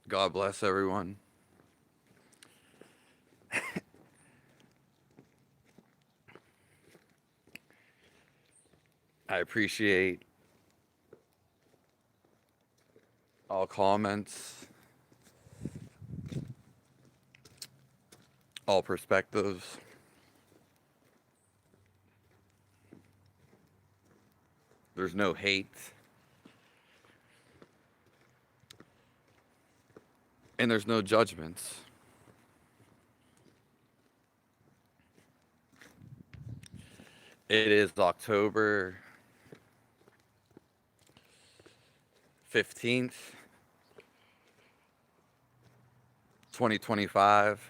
God bless everyone. I appreciate all comments, all perspectives. There's no hate, and there's no judgments. It is October 15th, 2025.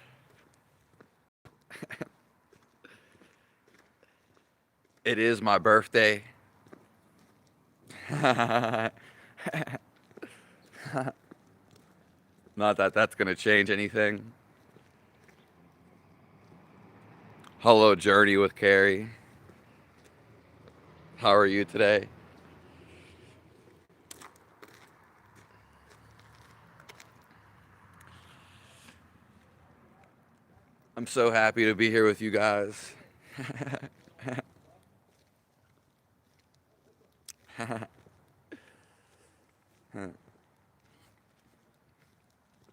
It is my birthday. Not that that's going to change anything. Hello, Journey with Carrie. How are you today? I'm so happy to be here with you guys.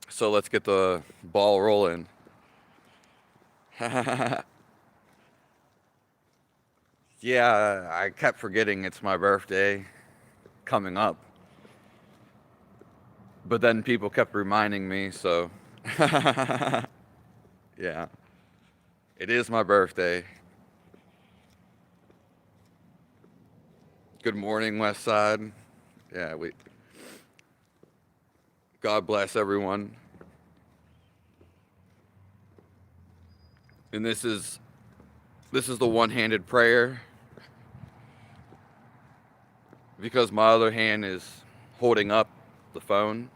So let's get the ball rolling. Yeah, I kept forgetting it's my birthday coming up. But then people kept reminding me, so yeah. It is my birthday. Good morning, West Side. Yeah, God bless everyone. And this is the one-handed prayer because my other hand is holding up the phone.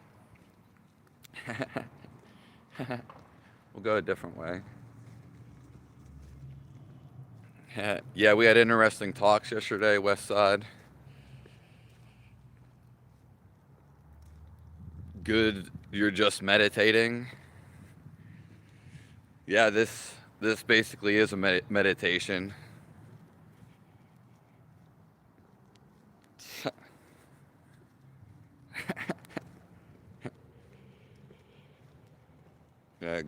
We'll go a different way. Yeah, we had interesting talks yesterday, West Side. Good, you're just meditating. Yeah, this basically is a meditation.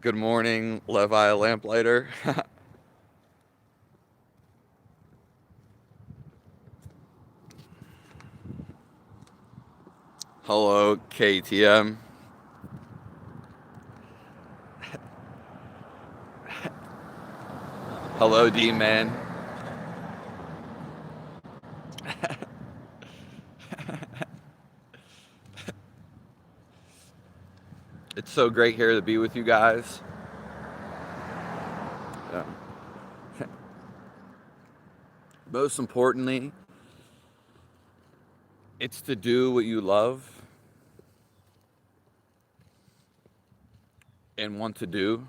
Good morning, Levi Lamplighter. Hello, KTM. Hello, D-Man. It's so great here to be with you guys. Yeah. Most importantly, it's to do what you love and want to do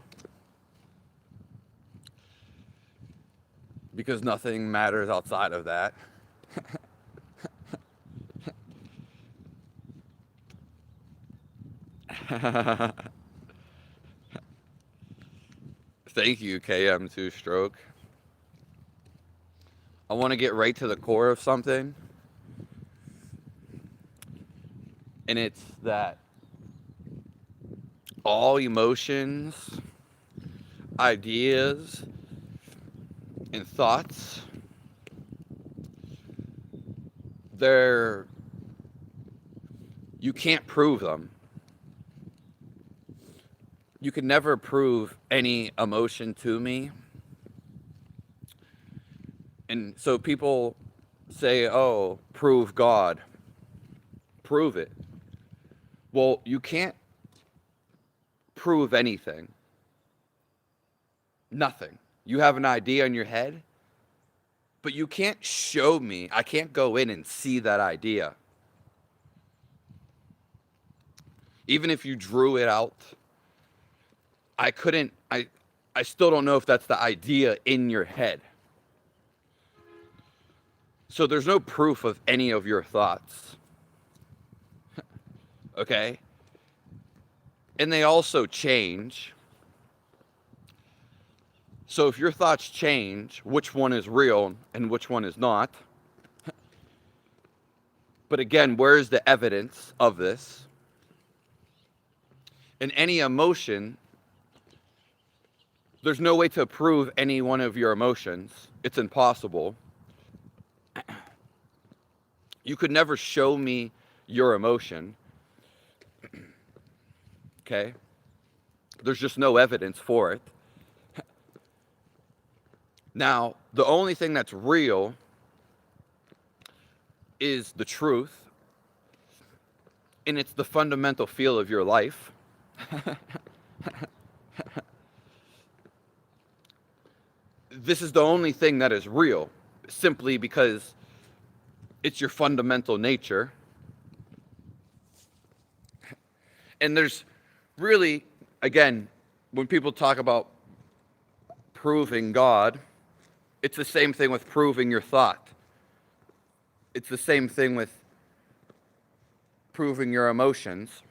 because nothing matters outside of that. Thank you, KM2 Stroke. I want to get right to the core of something, and it's that all emotions, ideas, and thoughts, you can't prove them. You can never prove any emotion to me. And so people say, oh, prove God. Prove it. Well, you can't prove anything. Nothing. You have an idea in your head, but you can't show me. I can't go in and see that idea. Even if you drew it out, I still don't know if that's the idea in your head. So there's no proof of any of your thoughts. Okay? and they also change. So if your thoughts change, which one is real and which one is not? But again, where's the evidence of this? In any emotion, there's no way to prove any one of your emotions. It's impossible. You could never show me your emotion. Okay? There's just no evidence for it. Now, the only thing that's real is the truth, and it's the fundamental feel of your life. This is the only thing that is real, simply because it's your fundamental nature. And there's really, again, when people talk about proving God, it's the same thing with proving your thought. It's the same thing with proving your emotions.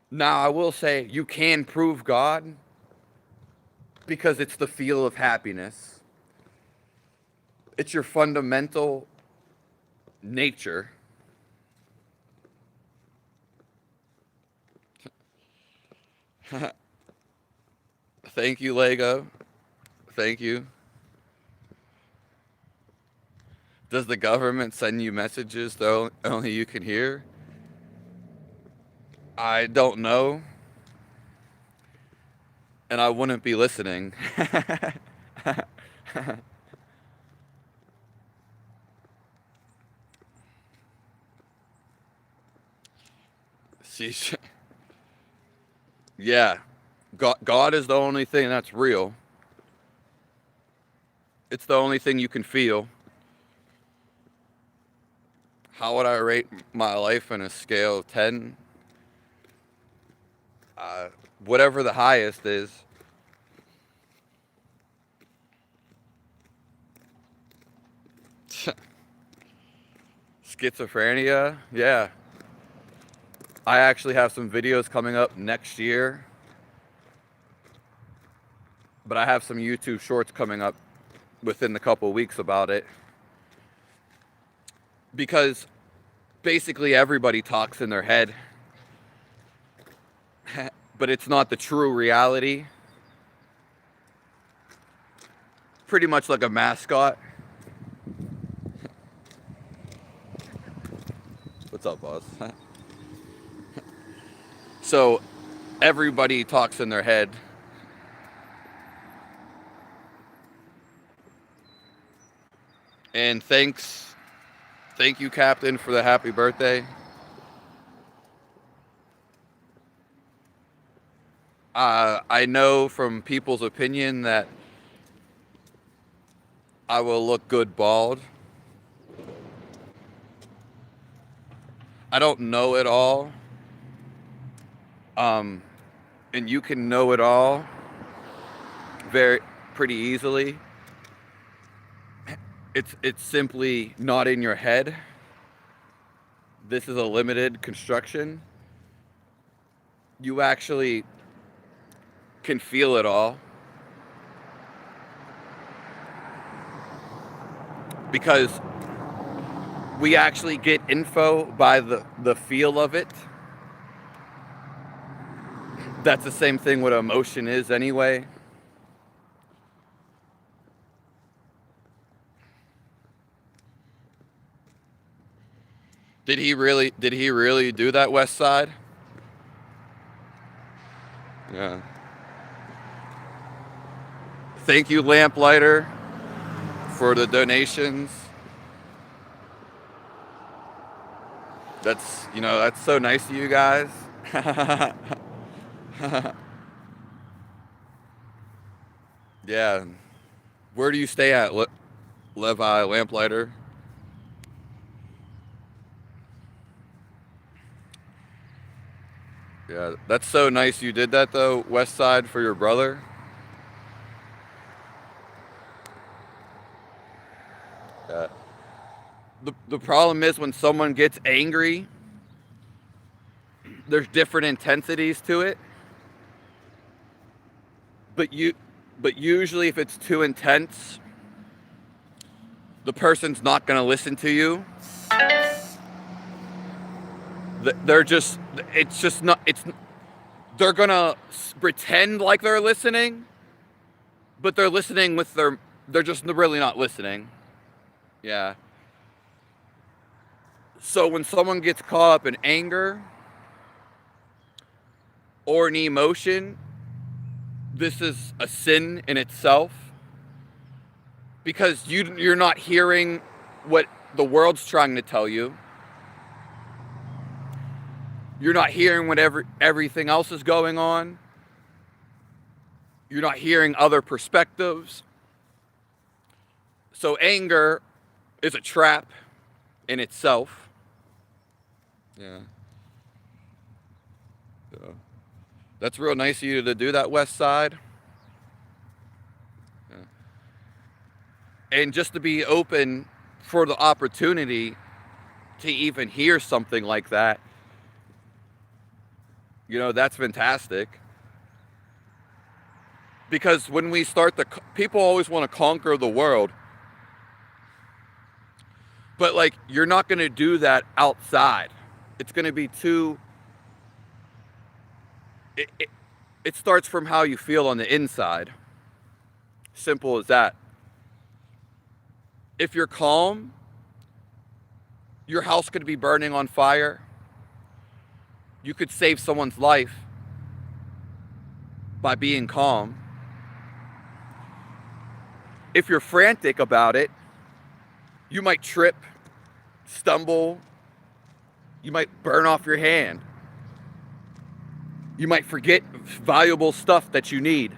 Now, I will say you can prove God because it's the feel of happiness. It's your fundamental nature. Thank you, Lego. Thank you. Does the government send you messages that only you can hear? I don't know. And I wouldn't be listening. Sheesh. Yeah. God is the only thing that's real. It's the only thing you can feel. How would I rate my life on a scale of 10? Whatever the highest is. Schizophrenia? Yeah. I actually have some videos coming up next year. But I have some YouTube shorts coming up within the couple weeks about it. Because basically everybody talks in their head. But it's not the true reality. Pretty much like a mascot. What's up, boss? So everybody talks in their head. And thank you, Captain, for the happy birthday. I know from people's opinion that I will look good bald. I don't know it all. And you can know it all pretty easily. It's simply not in your head. This is a limited construction. You actually can feel it all. Because we actually get info by the feel of it. That's the same thing what emotion is anyway. Did he really do that, West Side? Yeah. Thank you, Lamplighter, for the donations. That's so nice of you guys. Yeah. Where do you stay at, Levi Lamplighter? Yeah, that's so nice you did that though, West Side, for your brother. Yeah. The problem is when someone gets angry, there's different intensities to it. But usually if it's too intense, the person's not going to listen to you. They're just, it's just not, they're going to pretend like they're listening, but they're listening with they're just really not listening. Yeah. So when someone gets caught up in anger or an emotion, this is a sin in itself, because you're not hearing what the world's trying to tell you. You're not hearing what everything else is going on. You're not hearing other perspectives. So anger is a trap in itself. Yeah. That's real nice of you to do that, West Side. Yeah. And just to be open for the opportunity to even hear something like that, that's fantastic. Because when we start people always want to conquer the world. But like, you're not going to do that outside. It's going to be too... It starts from how you feel on the inside. Simple as that. If you're calm, your house could be burning on fire. You could save someone's life by being calm. If you're frantic about it, you might trip, stumble, you might burn off your hand. You might forget valuable stuff that you need.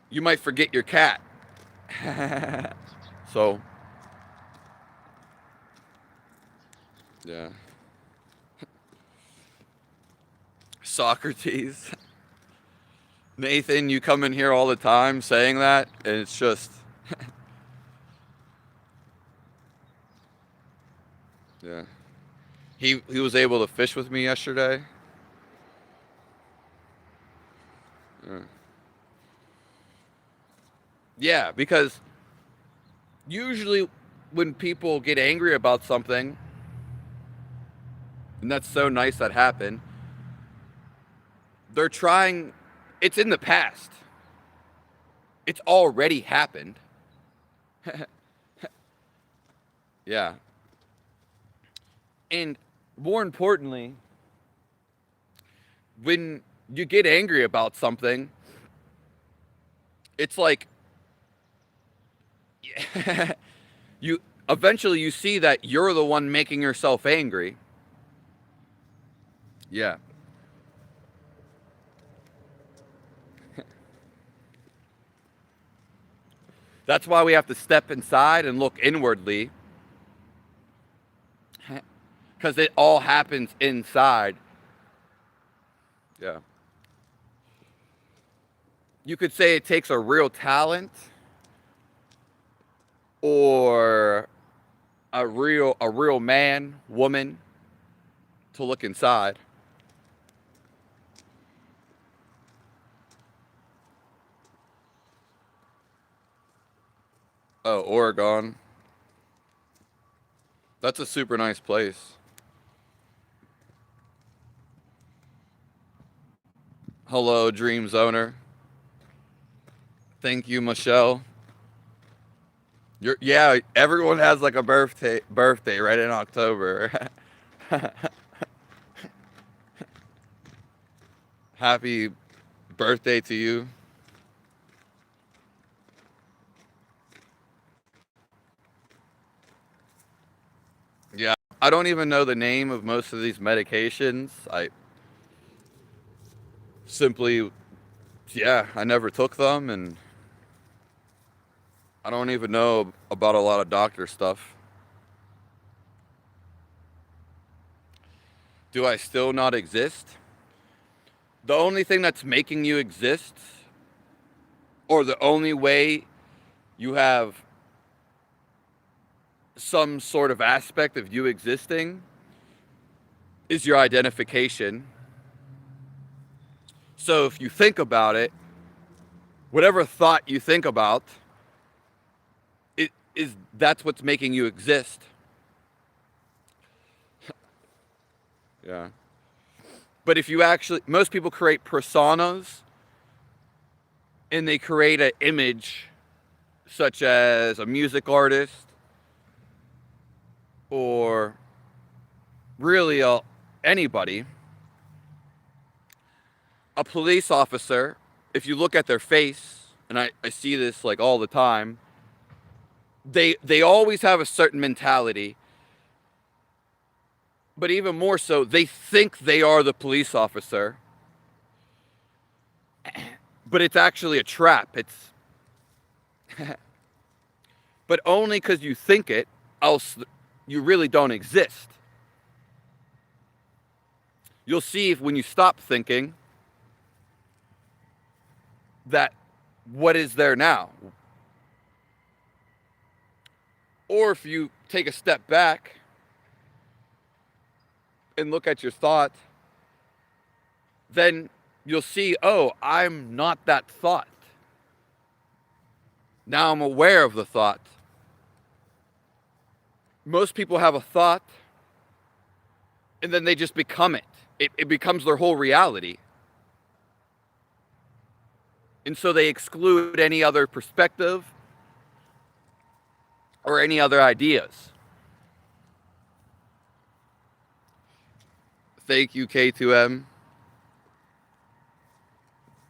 You might forget your cat. So, yeah. Socrates. Nathan, you come in here all the time saying that, and it's just... Yeah. He was able to fish with me yesterday. Yeah, because usually when people get angry about something, and that's so nice that happened, they're trying... It's in the past. It's already happened. Yeah. And more importantly, when you get angry about something, it's like you eventually see that you're the one making yourself angry. Yeah. That's why we have to step inside and look inwardly, because it all happens inside. Yeah. You could say it takes a real talent or a real man, woman to look inside. Oh, Oregon. That's a super nice place. Hello, Dreams owner. Thank you, Michelle. Yeah, everyone has like a birthday right in October. Happy birthday to you. Yeah, I don't even know the name of most of these medications. I simply, I never took them, and I don't even know about a lot of doctor stuff. Do I still not exist? The only thing that's making you exist, or the only way you have some sort of aspect of you existing, is your identification. So if you think about it, whatever thought you think about, that's what's making you exist. Yeah. But if you actually, most people create personas, and they create an image such as a music artist or really anybody. A police officer, if you look at their face, and I see this like all the time, they always have a certain mentality, but even more so, they think they are the police officer, but it's actually a trap. It's but only because you think it, else you really don't exist. You'll see if when you stop thinking that what is there now? Or if you take a step back and look at your thought, then you'll see, oh, I'm not that thought. Now I'm aware of the thought. Most people have a thought, and then they just become it. It becomes their whole reality. And so they exclude any other perspective or any other ideas. Thank you, K2M.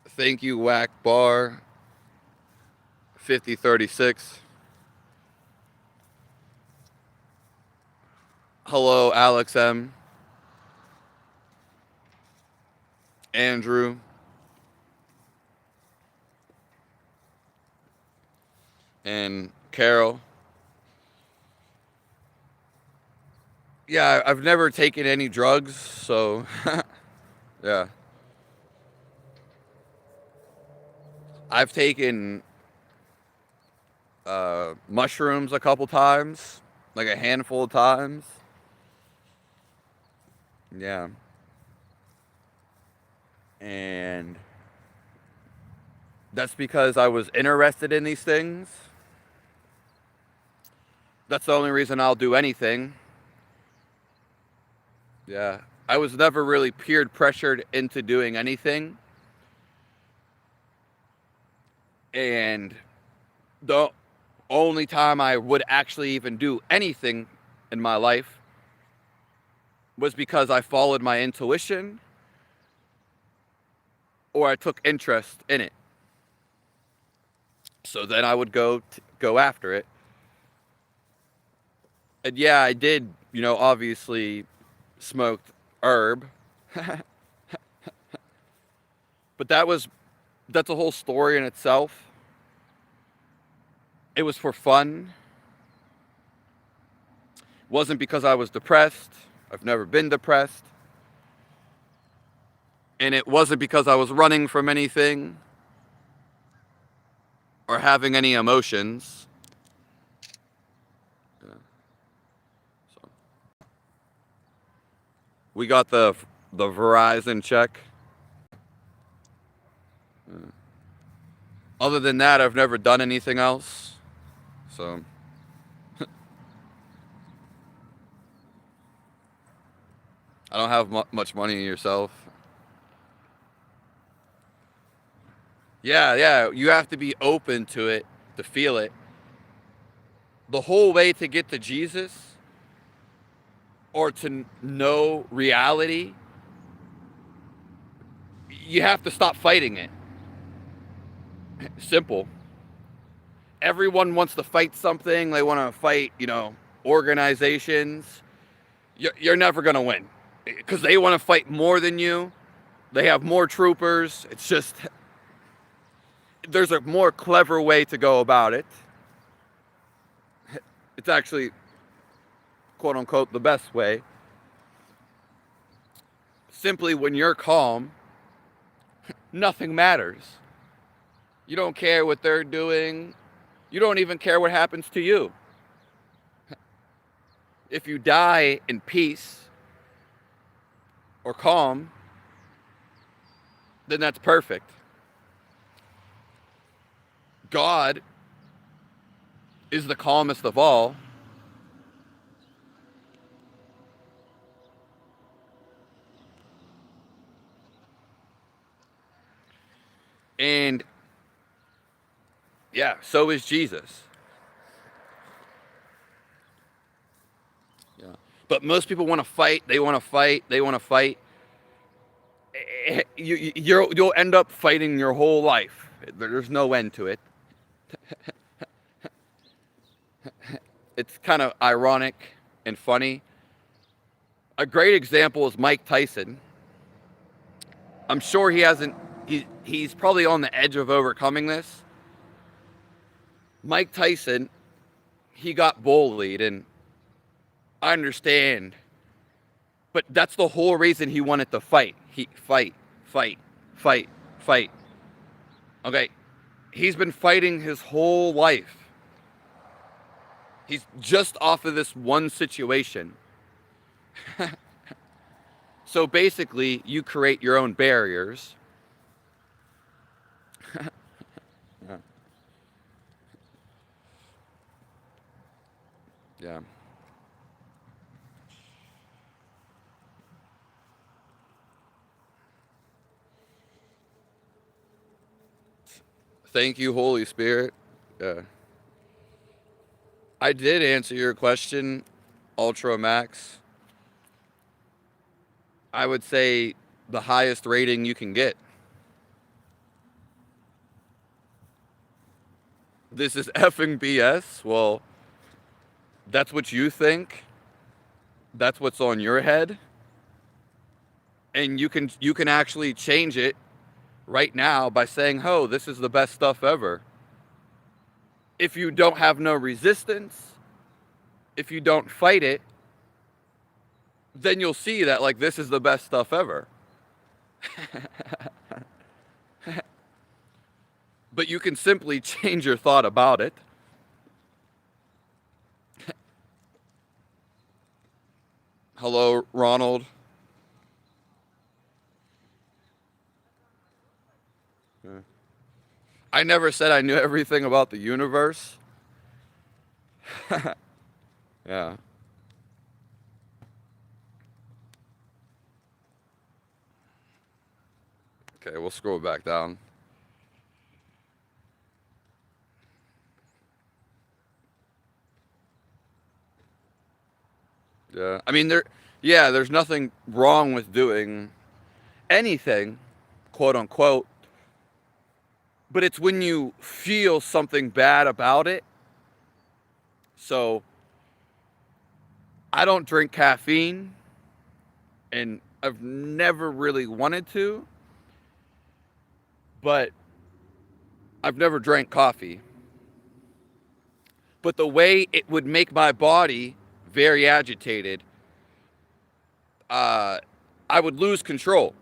Thank you, Whack Bar 5036. Hello, Alex M. Andrew. And Carol. Yeah, I've never taken any drugs, so yeah. I've taken mushrooms a couple times, like a handful of times. Yeah. And that's because I was interested in these things. That's the only reason I'll do anything. Yeah. I was never really peer pressured into doing anything. And the only time I would actually even do anything in my life was because I followed my intuition or I took interest in it. So then I would go after it. And yeah, I did, obviously smoked herb. But that's a whole story in itself. It was for fun. Wasn't because I was depressed. I've never been depressed. And it wasn't because I was running from anything or having any emotions. Yeah. So. We got the Verizon check. Other than that, I've never done anything else. So. I don't have much money yourself. Yeah, you have to be open to it, to feel it. The whole way to get to Jesus or to know reality, you have to stop fighting it. Simple. Everyone wants to fight something. They want to fight, organizations. You're never going to win because they want to fight more than you. They have more troopers. It's just, there's a more clever way to go about it. It's actually, quote unquote, the best way. Simply when you're calm, nothing matters. You don't care what they're doing. You don't even care what happens to you. If you die in peace, or calm, then that's perfect. God is the calmest of all. And yeah, so is Jesus. Yeah. But most people want to fight. They want to fight. They want to fight. You'll end up fighting your whole life. There's no end to it. It's kind of ironic and funny. A great example is Mike Tyson. I'm sure he hasn't. He's probably on the edge of overcoming this. Mike Tyson, he got bullied, and I understand. But that's the whole reason he wanted to fight. Fight. Okay, he's been fighting his whole life. He's just off of this one situation. So basically, you create your own barriers. Yeah. Yeah. Thank you, Holy Spirit. Yeah. I did answer your question, Ultra Max. I would say the highest rating you can get. This is effing BS. Well, that's what you think. That's what's on your head. And you can actually change it right now by saying, "Oh, this is the best stuff ever." If you don't have no resistance, if you don't fight it, then you'll see that like this is the best stuff ever. But you can simply change your thought about it. Hello, Ronald. I never said I knew everything about the universe. Yeah. Okay, we'll scroll back down. Yeah. I mean, there's nothing wrong with doing anything, quote unquote, but it's when you feel something bad about it. So, I don't drink caffeine, and I've never really wanted to, but I've never drank coffee. But the way it would make my body very agitated, I would lose control.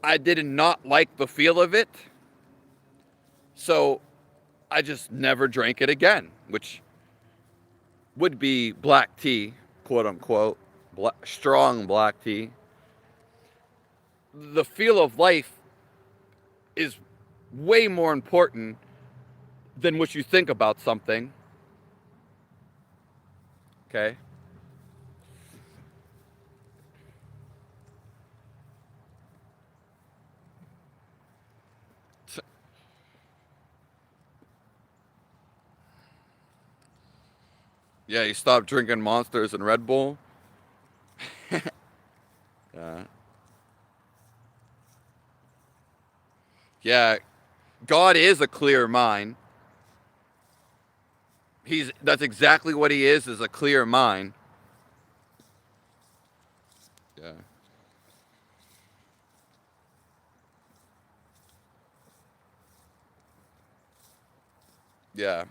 I did not like the feel of it, so I just never drank it again, which would be black tea, quote unquote, strong black tea. The feel of life is way more important than what you think about something. Okay? Yeah, you stop drinking Monsters and Red Bull. Yeah. Yeah, God is a clear mind. That's exactly what he is a clear mind. Yeah. Yeah.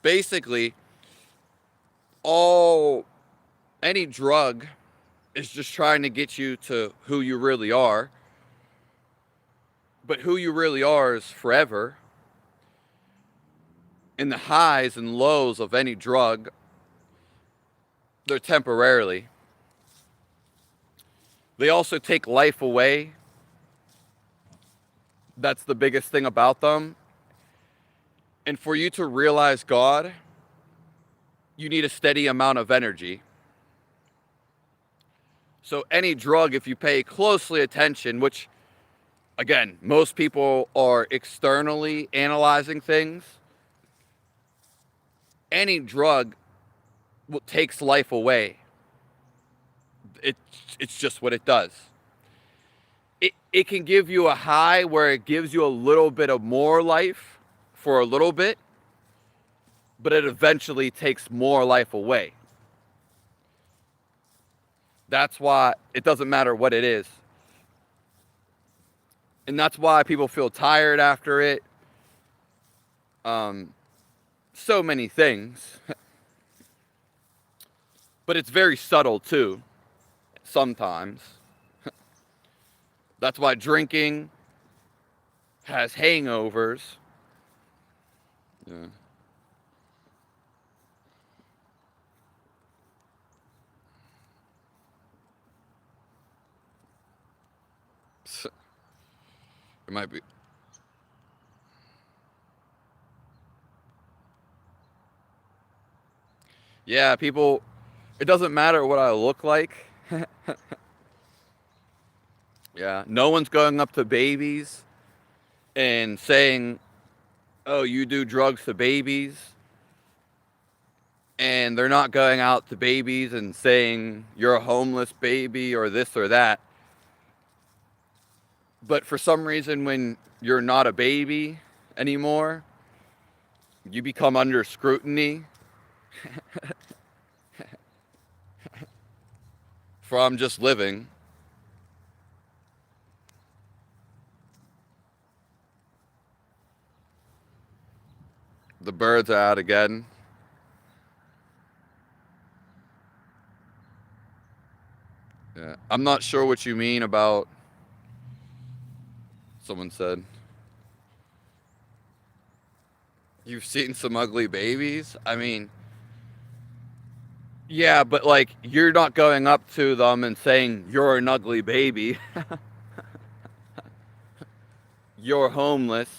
Basically, all any drug is just trying to get you to who you really are. But who you really are is forever. And the highs and lows of any drug, they're temporarily. They also take life away. That's the biggest thing about them. And for you to realize God, you need a steady amount of energy. So any drug, if you pay closely attention, which, again, most people are externally analyzing things, any drug takes life away. It's just what it does. It can give you a high where it gives you a little bit of more life for a little bit, but it eventually takes more life away. That's why it doesn't matter what it is. And that's why people feel tired after it. So many things. But it's very subtle too, sometimes. That's why drinking has hangovers. Yeah. It might be. Yeah, people, it doesn't matter what I look like. Yeah, no one's going up to babies and saying, oh, you do drugs to babies. And they're not going out to babies and saying, you're a homeless baby or this or that. But for some reason, when you're not a baby anymore, you become under scrutiny from just living. The birds are out again. Yeah. I'm not sure what you mean about, someone said, you've seen some ugly babies? I mean, yeah, but like, you're not going up to them and saying, you're an ugly baby. You're homeless.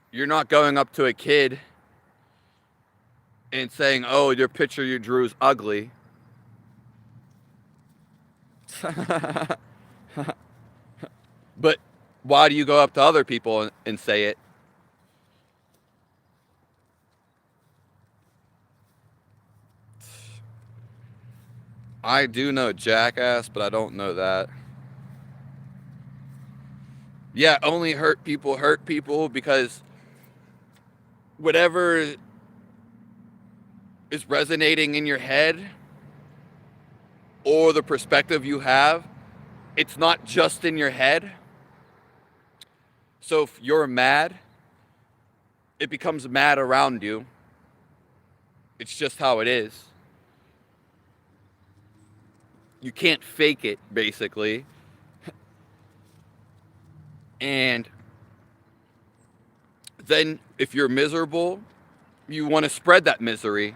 You're not going up to a kid and saying, oh, your picture you drew is ugly. But why do you go up to other people and say it? I do know jackass, but I don't know that. Yeah, only hurt people because whatever is resonating in your head or the perspective you have, it's not just in your head. So if you're mad, it becomes mad around you. It's just how it is. You can't fake it, basically. And then if you're miserable, you want to spread that misery.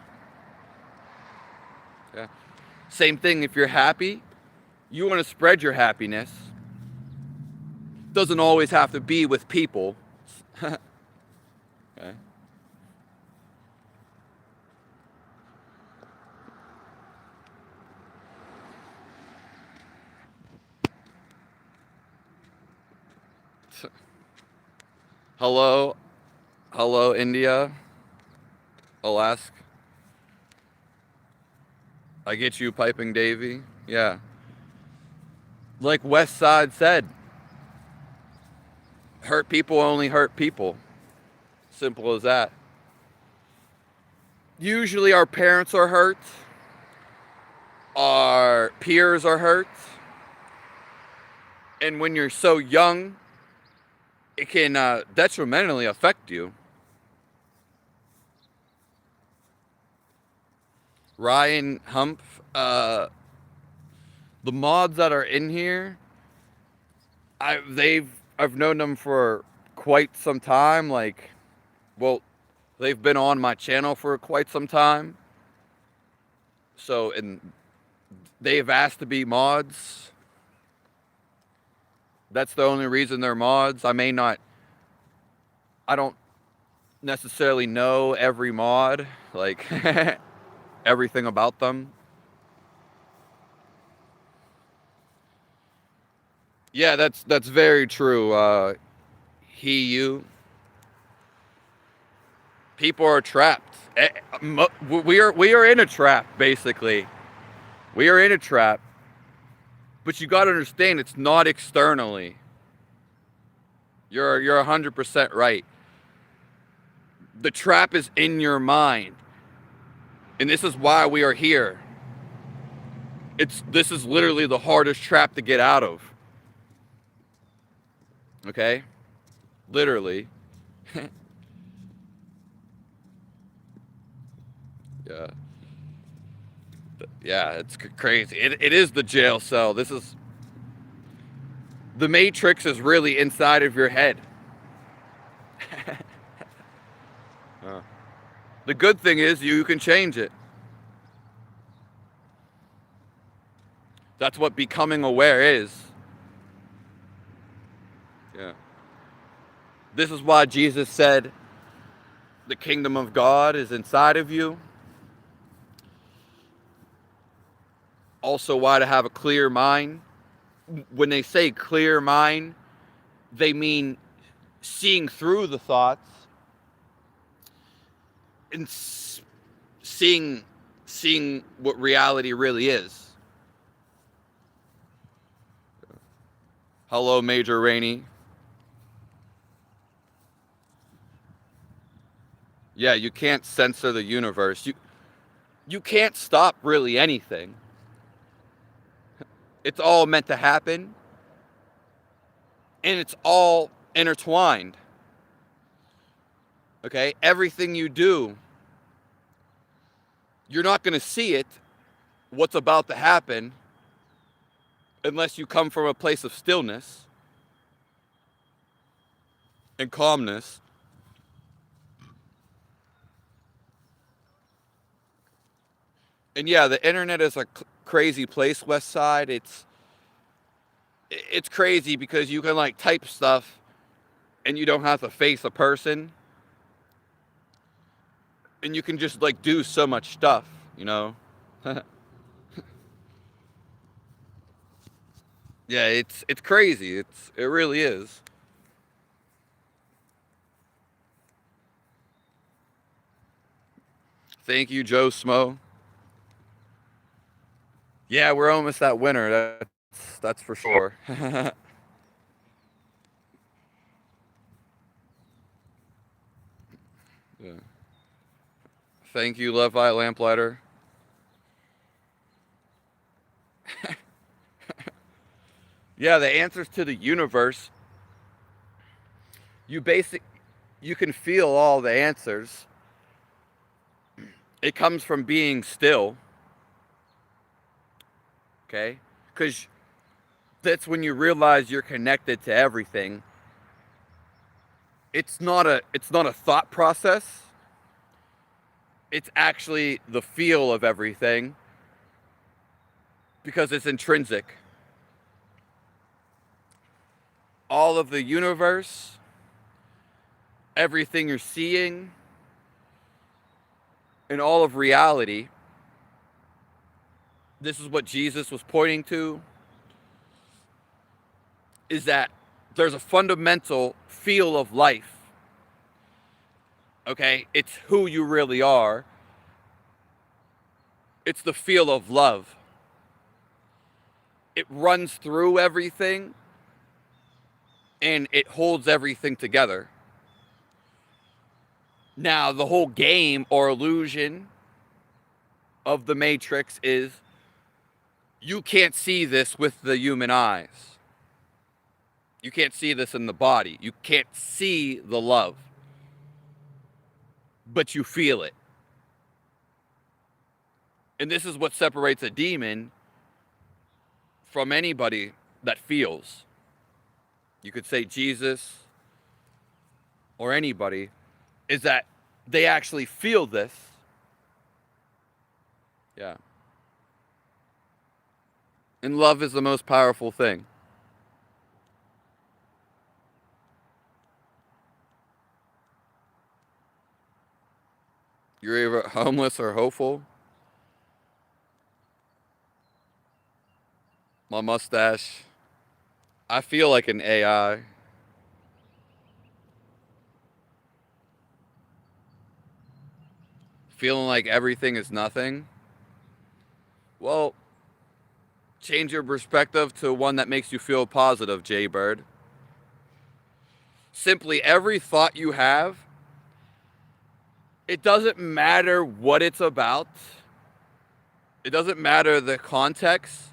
Yeah. Same thing if you're happy, you want to spread your happiness. Doesn't always have to be with people. Okay. Hello, India, Alaska. I get you, Piping Davy. Yeah. Like West Side said, hurt people only hurt people. Simple as that. Usually our parents are hurt. Our peers are hurt. And when you're so young, it can detrimentally affect you. Ryan Hump, the mods that are in here, I've known them for quite some time. Like, well, they've been on my channel for quite some time. So, and they've asked to be mods. That's the only reason they're mods. I don't necessarily know every mod, like everything about them. Yeah, that's very true. You. People are trapped. We are in a trap, basically. We are in a trap. But you got to understand, it's not externally. You're 100% right. The trap is in your mind, and this is why we are here. This is literally the hardest trap to get out of. Okay, literally. Yeah, yeah, it's crazy. It is the jail cell. The Matrix is really inside of your head. The good thing is you can change it. That's what becoming aware is. Yeah. This is why Jesus said the kingdom of God is inside of you. Also, why to have a clear mind. When they say clear mind, they mean seeing through the thoughts and seeing what reality really is. Hello, Major Rainey. Yeah, you can't censor the universe. You can't stop really anything. It's all meant to happen, and it's all intertwined. Okay? Everything you do, you're not going to see it, what's about to happen, unless you come from a place of stillness and calmness. And yeah, the internet is a crazy place, West Side. It's crazy because you can like type stuff and you don't have to face a person. And you can just like do so much stuff, you know? Yeah, it's crazy. It really is. Thank you, Joe Smo. Yeah, we're almost at winter. That's for sure. Yeah. Thank you, Levi Lamplighter. Yeah, the answers to the universe. You basic you can feel all the answers. It comes from being still. Okay? Cuz that's when you realize you're connected to everything. It's not a thought process. It's actually the feel of everything because it's intrinsic. All of the universe, everything you're seeing, and all of reality, this is what Jesus was pointing to, is that there's a fundamental feel of life. Okay? It's who you really are. It's the feel of love. It runs through everything and it holds everything together. Now, the whole game or illusion of the Matrix is you can't see this with the human eyes. You can't see this in the body. You can't see the love. But you feel it. And this is what separates a demon from anybody that feels. You could say Jesus or anybody, is that they actually feel this. Yeah. And love is the most powerful thing. You're either homeless or hopeful. My mustache. I feel like an AI. Feeling like everything is nothing. Well, change your perspective to one that makes you feel positive, Jaybird. Simply every thought you have, it doesn't matter what it's about. It doesn't matter the context.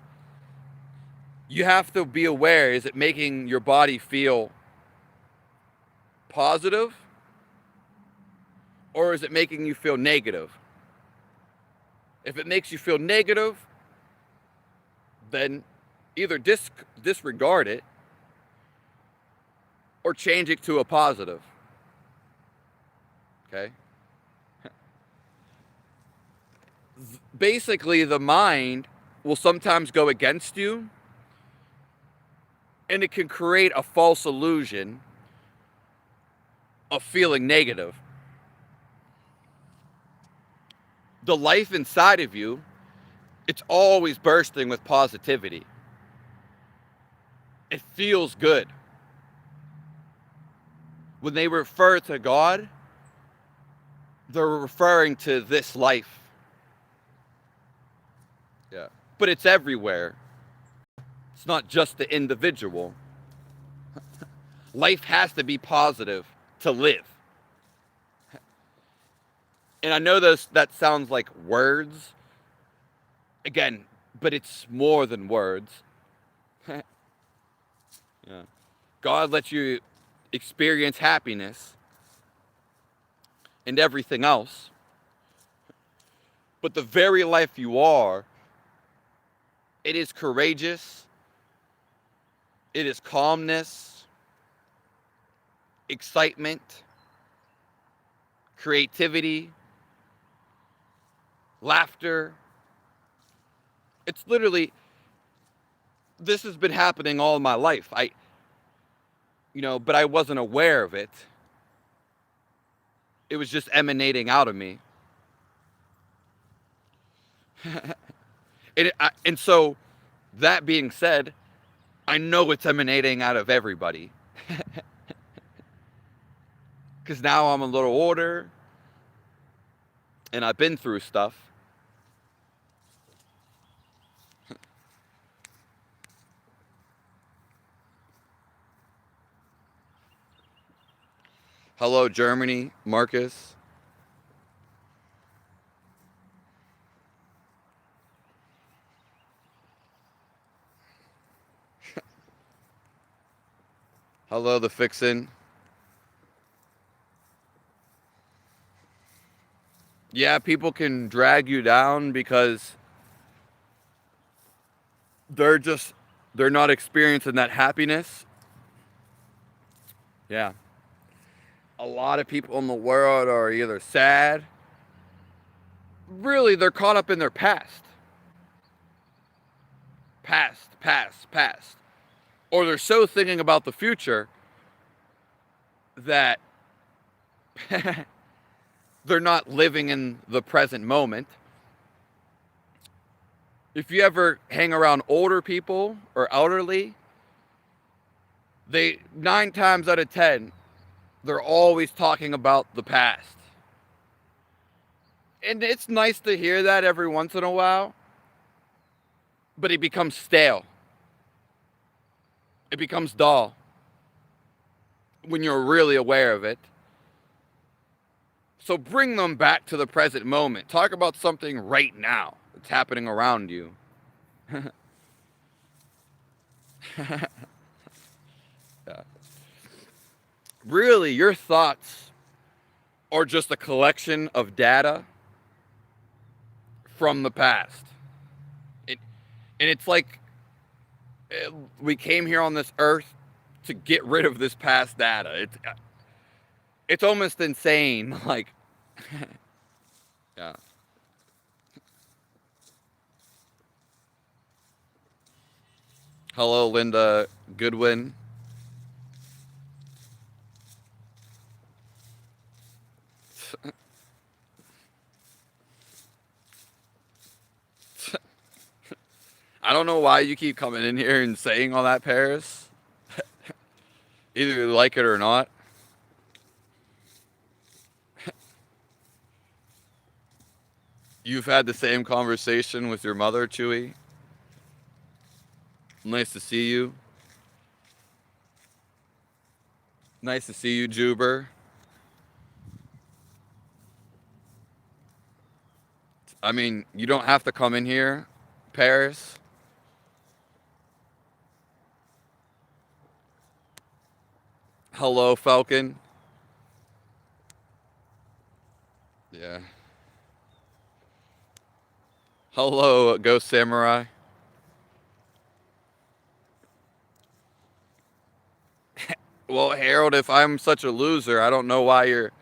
You have to be aware, is it making your body feel positive or is it making you feel negative? If it makes you feel negative, then either disregard it or change it to a positive. Okay? Basically, the mind will sometimes go against you and it can create a false illusion of feeling negative. The life inside of you, it's always bursting with positivity. It feels good. When they refer to God, they're referring to this life. Yeah. But it's everywhere. It's not just the individual. Life has to be positive to live. And I know that sounds like words. Again, but it's more than words. Yeah. God lets you experience happiness and everything else. But the very life you are, it is courageous. It is calmness, excitement, creativity, laughter. It's literally, this has been happening all my life. But I wasn't aware of it. It was just emanating out of me. And so, that being said, I know it's emanating out of everybody. Because now I'm a little older, and I've been through stuff. Hello, Germany, Marcus. Hello, the Fixin'. Yeah, people can drag you down because they're not experiencing that happiness. Yeah. A lot of people in the world are either sad, really, they're caught up in their past. Past. Or they're so thinking about the future that they're not living in the present moment. If you ever hang around older people or elderly, they 9 times out of 10, they're always talking about the past. And it's nice to hear that every once in a while, but it becomes stale. It becomes dull when you're really aware of it. So bring them back to the present moment. Talk about something right now that's happening around you. Yeah. Really, your thoughts are just a collection of data from the past. And it's like we came here on this earth to get rid of this past data. It's almost insane. Like, yeah. Hello, Linda Goodwin. I don't know why you keep coming in here and saying all that, Paris. Either you like it or not. You've had the same conversation with your mother, Chewy. Nice to see you. Nice to see you, Juber. I mean, you don't have to come in here, Paris. Hello, Falcon. Yeah. Hello, Ghost Samurai. Well, Harold, if I'm such a loser, I don't know why you're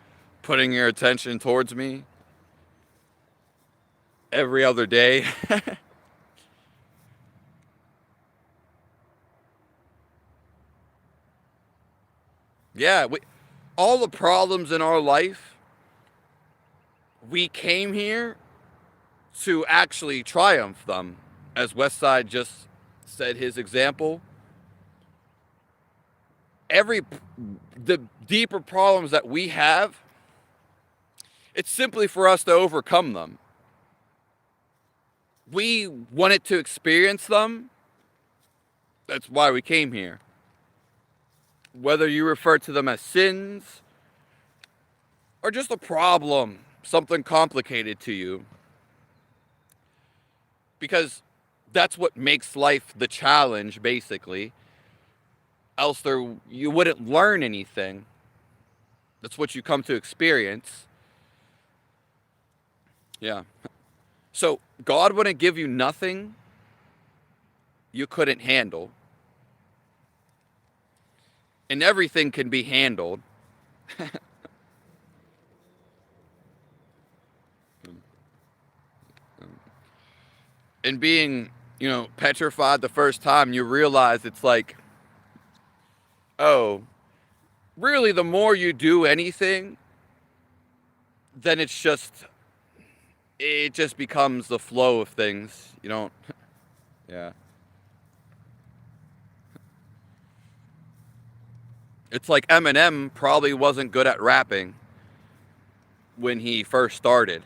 putting your attention towards me every other day. Yeah, all the problems in our life, we came here to actually triumph them. As Westside just said his example, the deeper problems that we have, it's simply for us to overcome them. We wanted to experience them. That's why we came here. Whether you refer to them as sins or just a problem, something complicated to you. Because that's what makes life the challenge, basically. Else you wouldn't learn anything. That's what you come to experience. Yeah. So God wouldn't give you nothing you couldn't handle. And everything can be handled. And being, petrified the first time, you realize it's like, oh, really the more you do anything, then it just becomes the flow of things. You don't, yeah. It's like Eminem probably wasn't good at rapping when he first started.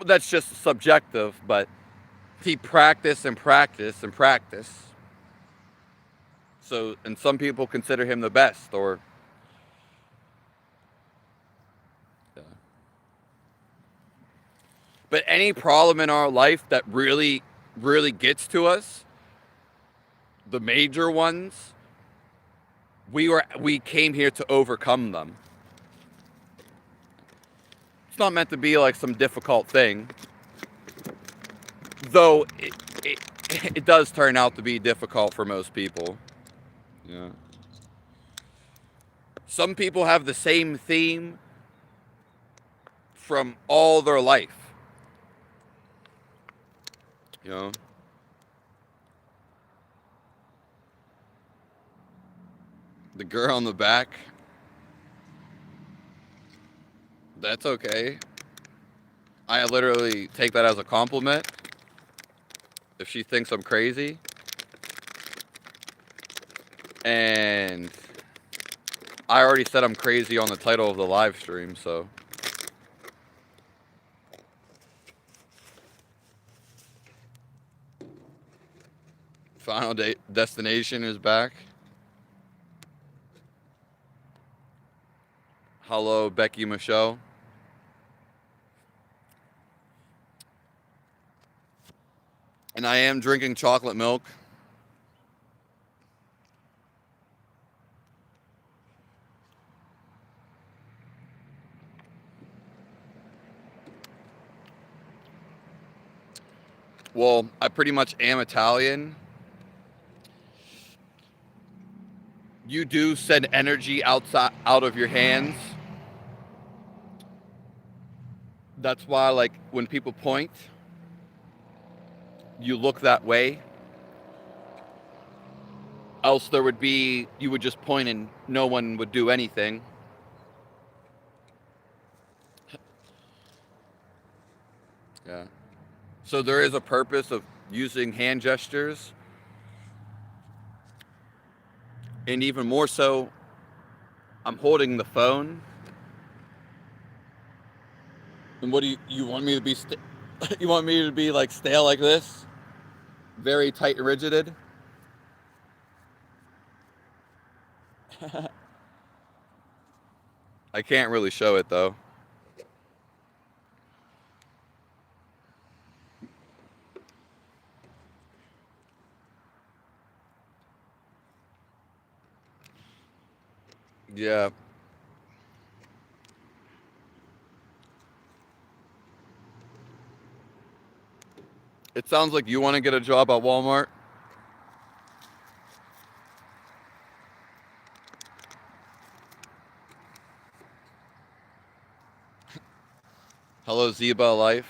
That's just subjective, but he practiced and practiced and practiced. So, and some people consider him the best, or yeah. But any problem in our life that really, really gets to us, the major ones, we came here to overcome them. It's not meant to be like some difficult thing, though it does turn out to be difficult for most people. Yeah. Some people have the same theme from all their life. You know? The girl in the back. That's okay. I literally take that as a compliment. If she thinks I'm crazy. And I already said I'm crazy on the title of the live stream, so. Final Destination is back. Hello, Becky Michelle. And I am drinking chocolate milk. Well, I pretty much am Italian. You do send energy out of your hands. That's why, like, when people point, you look that way. else there would be, you would just point and no one would do anything. Yeah. So there is a purpose of using hand gestures. And even more so, I'm holding the phone. And what do you want me to be? You want me to be like stale like this, very tight and rigid? I can't really show it though. Yeah. It sounds like you want to get a job at Walmart. Hello, Zeba Life.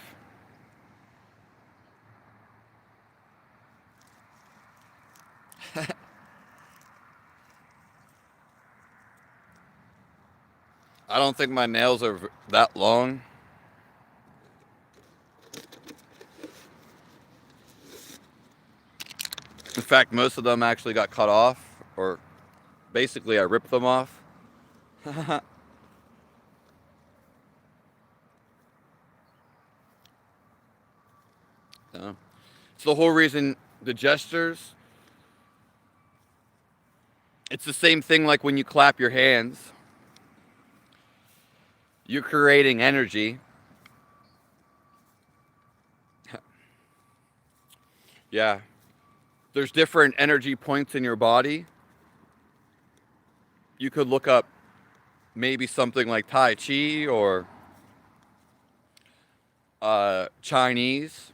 I don't think my nails are that long. In fact, most of them actually got cut off, or basically I ripped them off. So, it's the whole reason the gestures, it's the same thing like when you clap your hands. You're creating energy. Yeah. There's different energy points in your body. You could look up maybe something like Tai Chi or Chinese.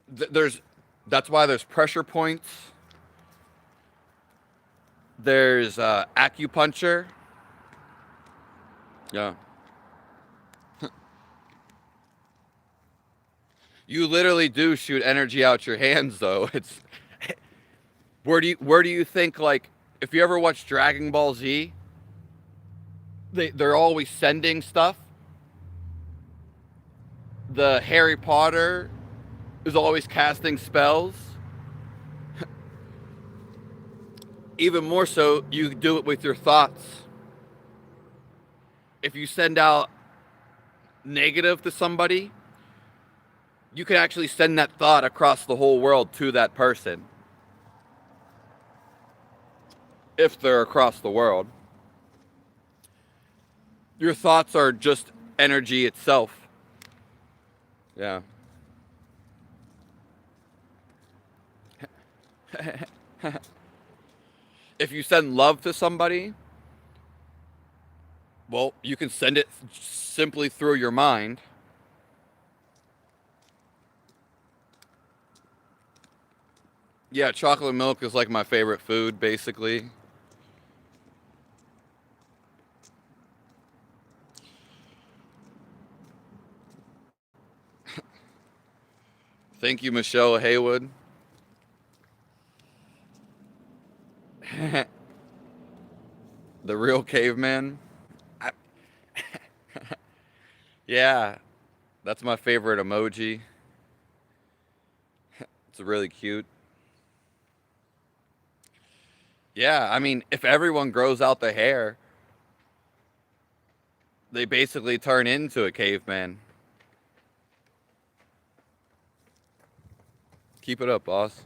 That's why there's pressure points. There's acupuncture. Yeah. You literally do shoot energy out your hands, though. It's where do you think, like, if you ever watch Dragon Ball Z, they're always sending stuff. The Harry Potter is always casting spells. Even more so, you do it with your thoughts. If you send out negative to somebody, you can actually send that thought across the whole world to that person. If they're across the world. Your thoughts are just energy itself. Yeah. If you send love to somebody, well, you can send it simply through your mind. Yeah, chocolate milk is like my favorite food, basically. Thank you, Michelle Haywood. The real caveman. I, yeah, that's my favorite emoji. It's really cute. Yeah, I mean, if everyone grows out the hair, they basically turn into a caveman. Keep it up, boss.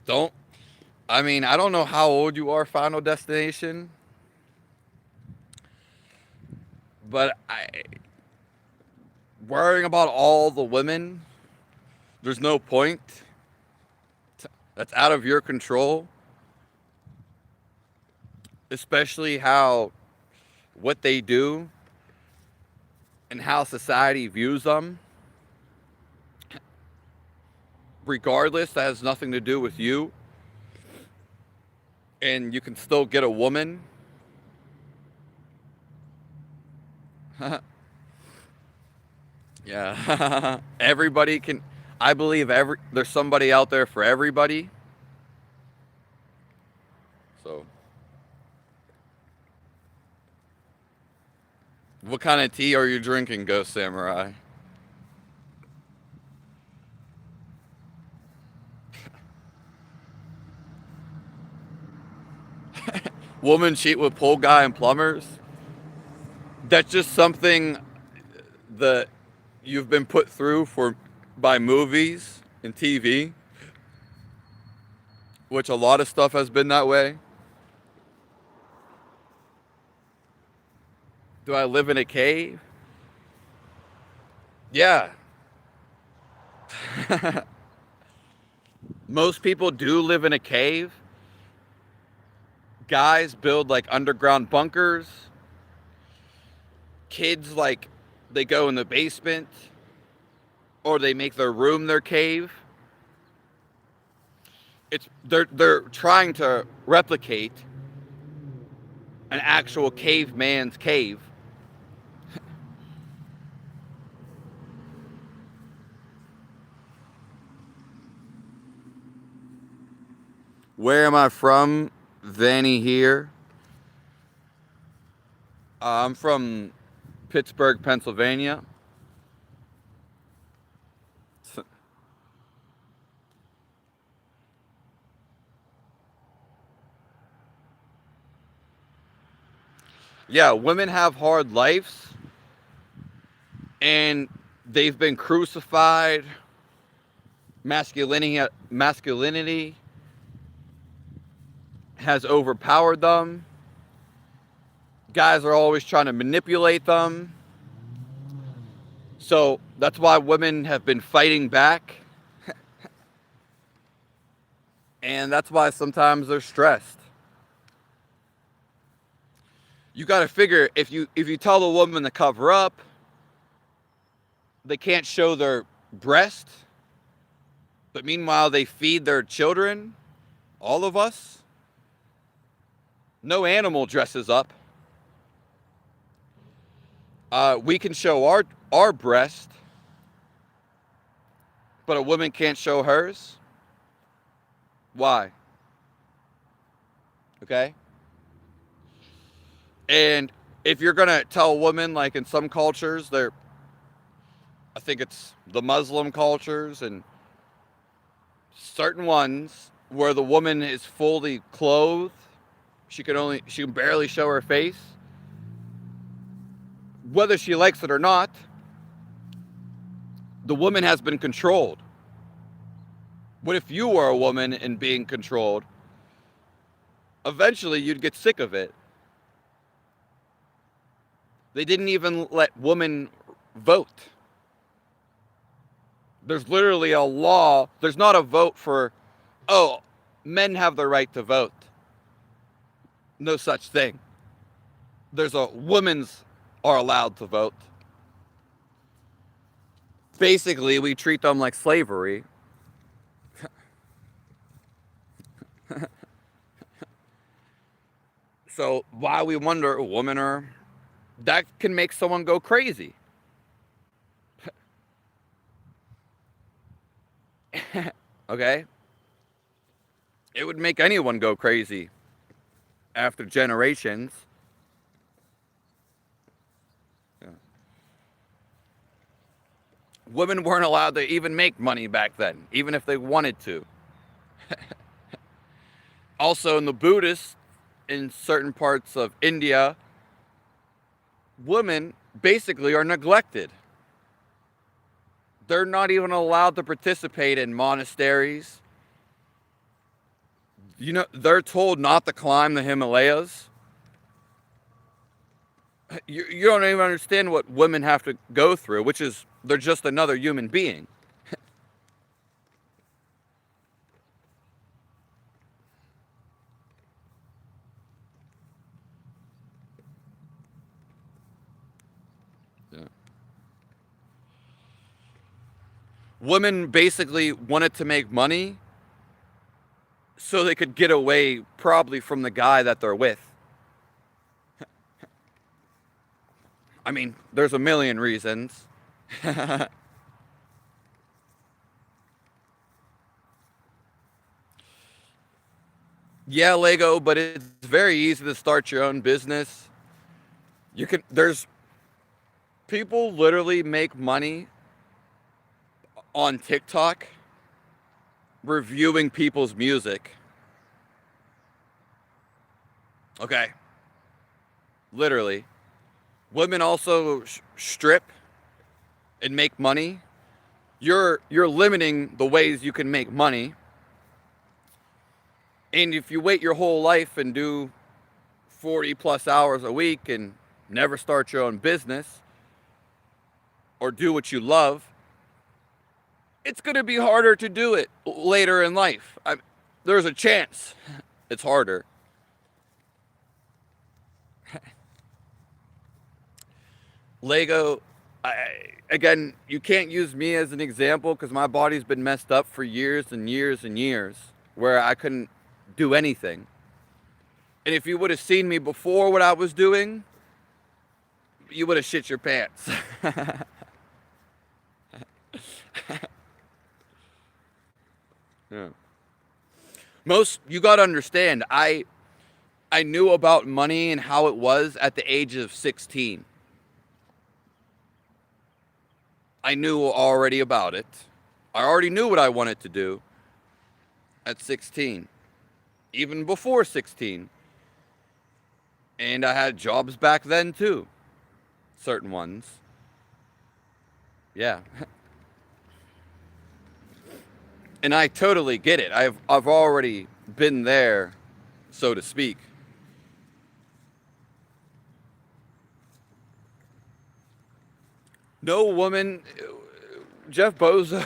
Don't. I mean, I don't know how old you are, Final Destination, but worrying about all the women, there's no point. That's out of your control. Especially how what they do and how society views them. Regardless, that has nothing to do with you. And you can still get a woman. Yeah. Everybody can, I believe there's somebody out there for everybody. So, what kind of tea are you drinking, Ghost Samurai? Woman cheat with pole guy and plumbers? That's just something that you've been put through for by movies and TV, which a lot of stuff has been that way. Do I live in a cave? Yeah. Most people do live in a cave. Guys build like underground bunkers. Kids like they go in the basement or they make their room their cave. They're trying to replicate an actual caveman's cave. Where am I from? Vanny here. I'm from Pittsburgh, Pennsylvania. Yeah, women have hard lives and they've been crucified. Masculinity has overpowered them. Guys are always trying to manipulate them. So that's why women have been fighting back. And that's why sometimes they're stressed. You got to figure if you tell the woman to cover up, they can't show their breast, but meanwhile they feed their children, all of us. No animal dresses up. We can show our breast, but a woman can't show hers. Why? Okay? And if you're going to tell a woman, like in some cultures, I think it's the Muslim cultures and certain ones where the woman is fully clothed, she can barely show her face. Whether she likes it or not, the woman has been controlled. What if you were a woman and being controlled? Eventually you'd get sick of it. They didn't even let women vote. There's literally a law. There's not a vote for, oh, men have the right to vote. No such thing. There's a women's are allowed to vote. Basically, we treat them like slavery. So why we wonder, that can make someone go crazy. Okay? It would make anyone go crazy after generations. Yeah. Women weren't allowed to even make money back then, even if they wanted to. Also, in the Buddhists, in certain parts of India, women basically are neglected. They're not even allowed to participate in monasteries. They're told not to climb the Himalayas. You don't even understand what women have to go through, which is they're just another human being. Yeah. Women basically wanted to make money so they could get away probably from the guy that they're with. I mean, there's a million reasons. Yeah, Lego, but it's very easy to start your own business. There's people literally make money on TikTok reviewing people's music. Okay. Literally. Women also strip and make money. You're limiting the ways you can make money. And if you wait your whole life and do 40 plus hours a week and never start your own business or do what you love, it's going to be harder to do it later in life. There's a chance it's harder. Lego, again, you can't use me as an example because my body's been messed up for years and years and years where I couldn't do anything. And if you would have seen me before what I was doing, you would have shit your pants. Yeah. You got to understand, I knew about money and how it was at the age of 16. I knew already about it. I already knew what I wanted to do at 16, even before 16. And I had jobs back then too, certain ones. Yeah. And I totally get it. I've already been there, so to speak. No woman, Jeff Bezos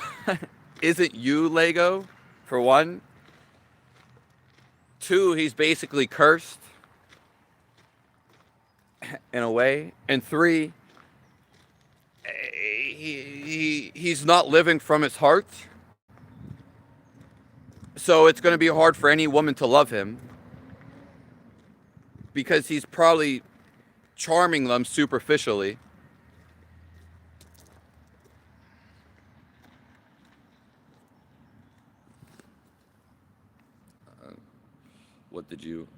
isn't you, Lego, for one. Two, he's basically cursed in a way. And three, he's not living from his heart. So it's going to be hard for any woman to love him because he's probably charming them superficially. What did you?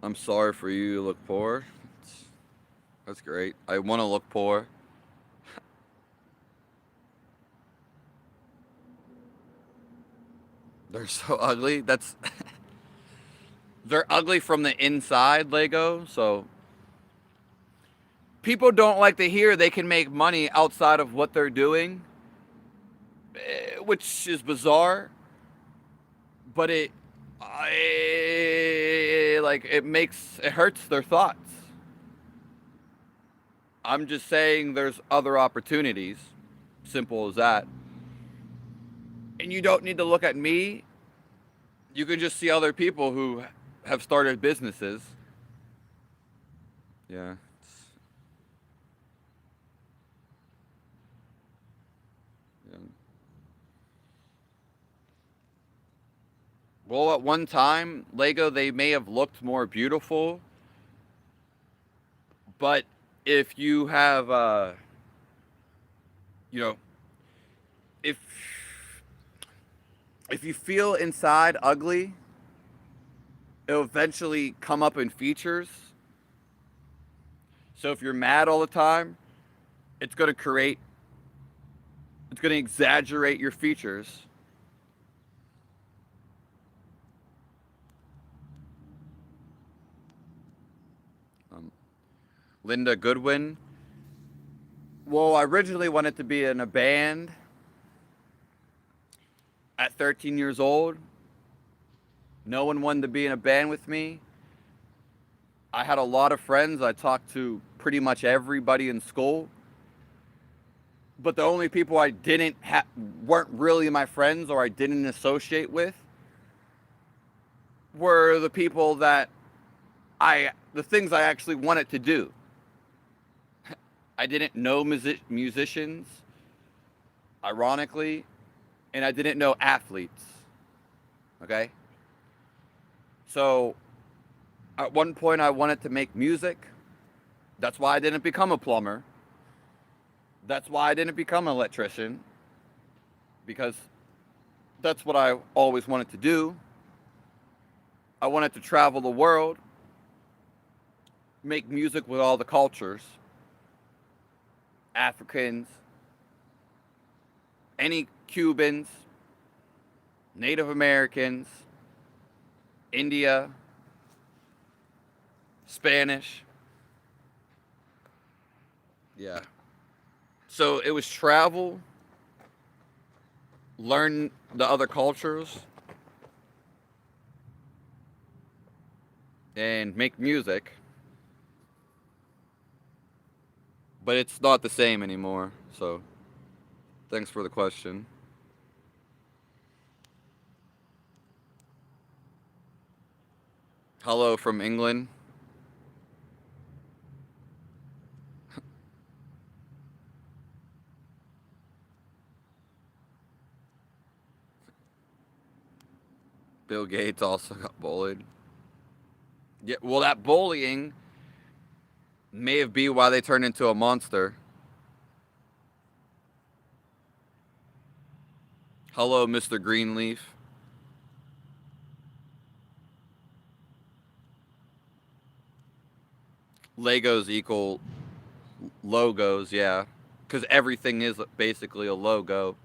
I'm sorry for you to look poor. That's great. I want to look poor. They're so ugly. They're ugly from the inside, Lego. So people don't like to hear they can make money outside of what they're doing, which is bizarre. But it hurts their thoughts. I'm just saying there's other opportunities. Simple as that. And you don't need to look at me. You can just see other people who have started businesses. Yeah. Yeah. Well, at one time, Lego, they may have looked more beautiful. But if you have, you know, if you feel inside ugly, it'll eventually come up in features. So if you're mad all the time, it's going to exaggerate your features. Linda Goodwin. Well, I originally wanted to be in a band at 13 years old. No one wanted to be in a band with me. I had a lot of friends. I talked to pretty much everybody in school. But the only people I weren't really my friends or I didn't associate with were the people that the things I actually wanted to do. I didn't know musicians, ironically, and I didn't know athletes. Okay? So, at one point I wanted to make music, That's why I didn't become a plumber. That's why I didn't become an electrician, because that's what I always wanted to do. I wanted to travel the world, make music with all the cultures, Africans, any Cubans, Native Americans, India, Spanish. Yeah. So it was travel, learn the other cultures, and make music. But it's not the same anymore. So thanks for the question. Hello from England. Bill Gates also got bullied. Yeah, well, that bullying may have been why they turned into a monster. Hello, Mr. Greenleaf. Legos equal logos, yeah. Because everything is basically a logo.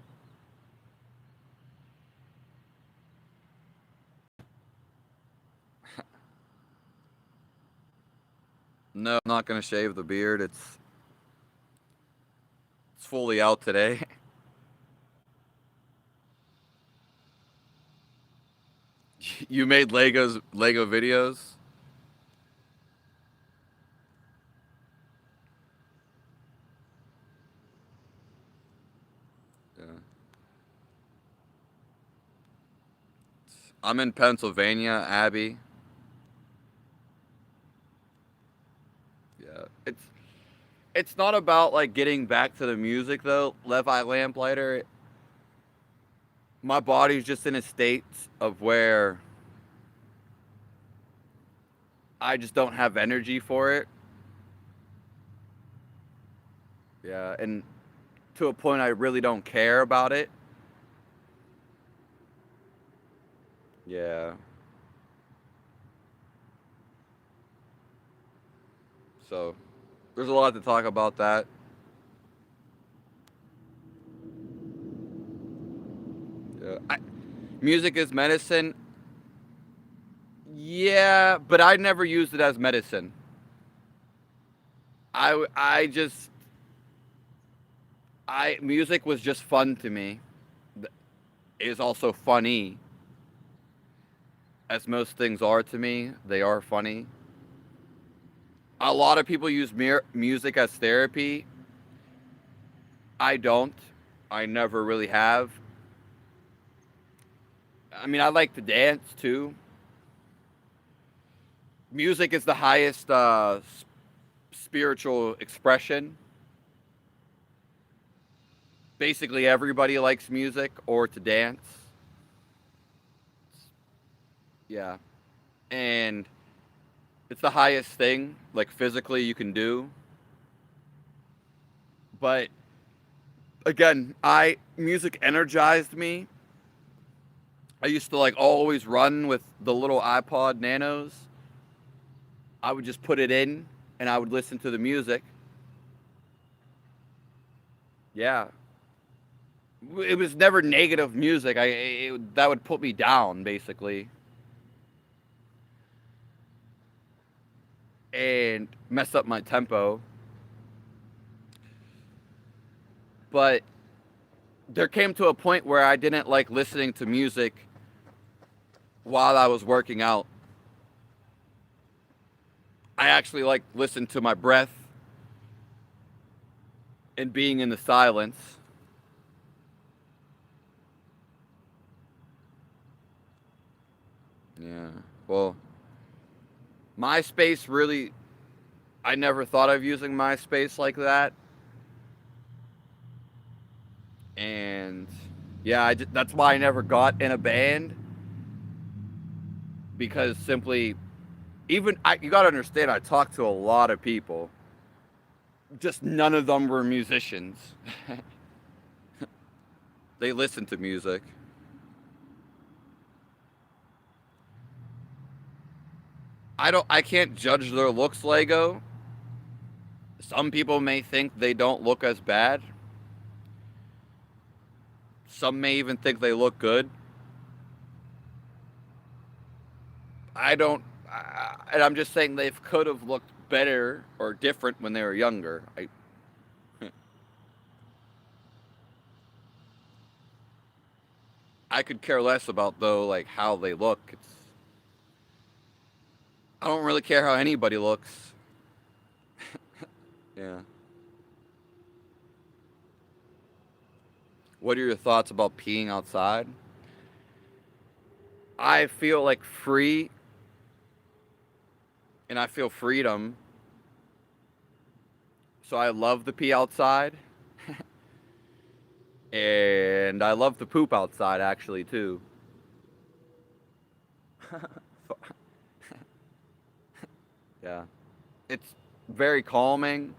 No, I'm not going to shave the beard. It's fully out today. You made Lego videos? Yeah. I'm in Pennsylvania, Abby. Yeah. It's not about like getting back to the music though, Levi Lamplighter. My body's just in a state of where I just don't have energy for it. Yeah, and to a point I really don't care about it. Yeah. So, there's a lot to talk about that. Yeah. Music is medicine. Yeah, but I never used it as medicine. I just I music was just fun to me. It is also funny, as most things are to me. They are funny. A lot of people use music as therapy. I don't. I never really have. I mean, I like to dance too. Music is the highest spiritual expression. Basically, everybody likes music or to dance. Yeah. And it's the highest thing, like physically, you can do. But again, music energized me. I used to like always run with the little iPod Nanos. I would just put it in and I would listen to the music. Yeah. It was never negative music. That would put me down basically and mess up my tempo. But there came to a point where I didn't like listening to music while I was working out. I actually like listen to my breath and being in the silence. Yeah. Well, MySpace really, I never thought of using MySpace like that. And yeah, that's why I never got in a band, because simply, you got to understand, I talk to a lot of people. just none of them were musicians. They listened to music. I can't judge their looks, Lego. Some people may think they don't look as bad. Some may even think they look good. I don't, and I'm just saying they could have looked better or different when they were younger. I could care less about though, like how they look. I don't really care how anybody looks. Yeah. What are your thoughts about peeing outside? I feel like free, and I feel freedom. So I love the pee outside. And I love the poop outside actually too. Yeah. It's very calming,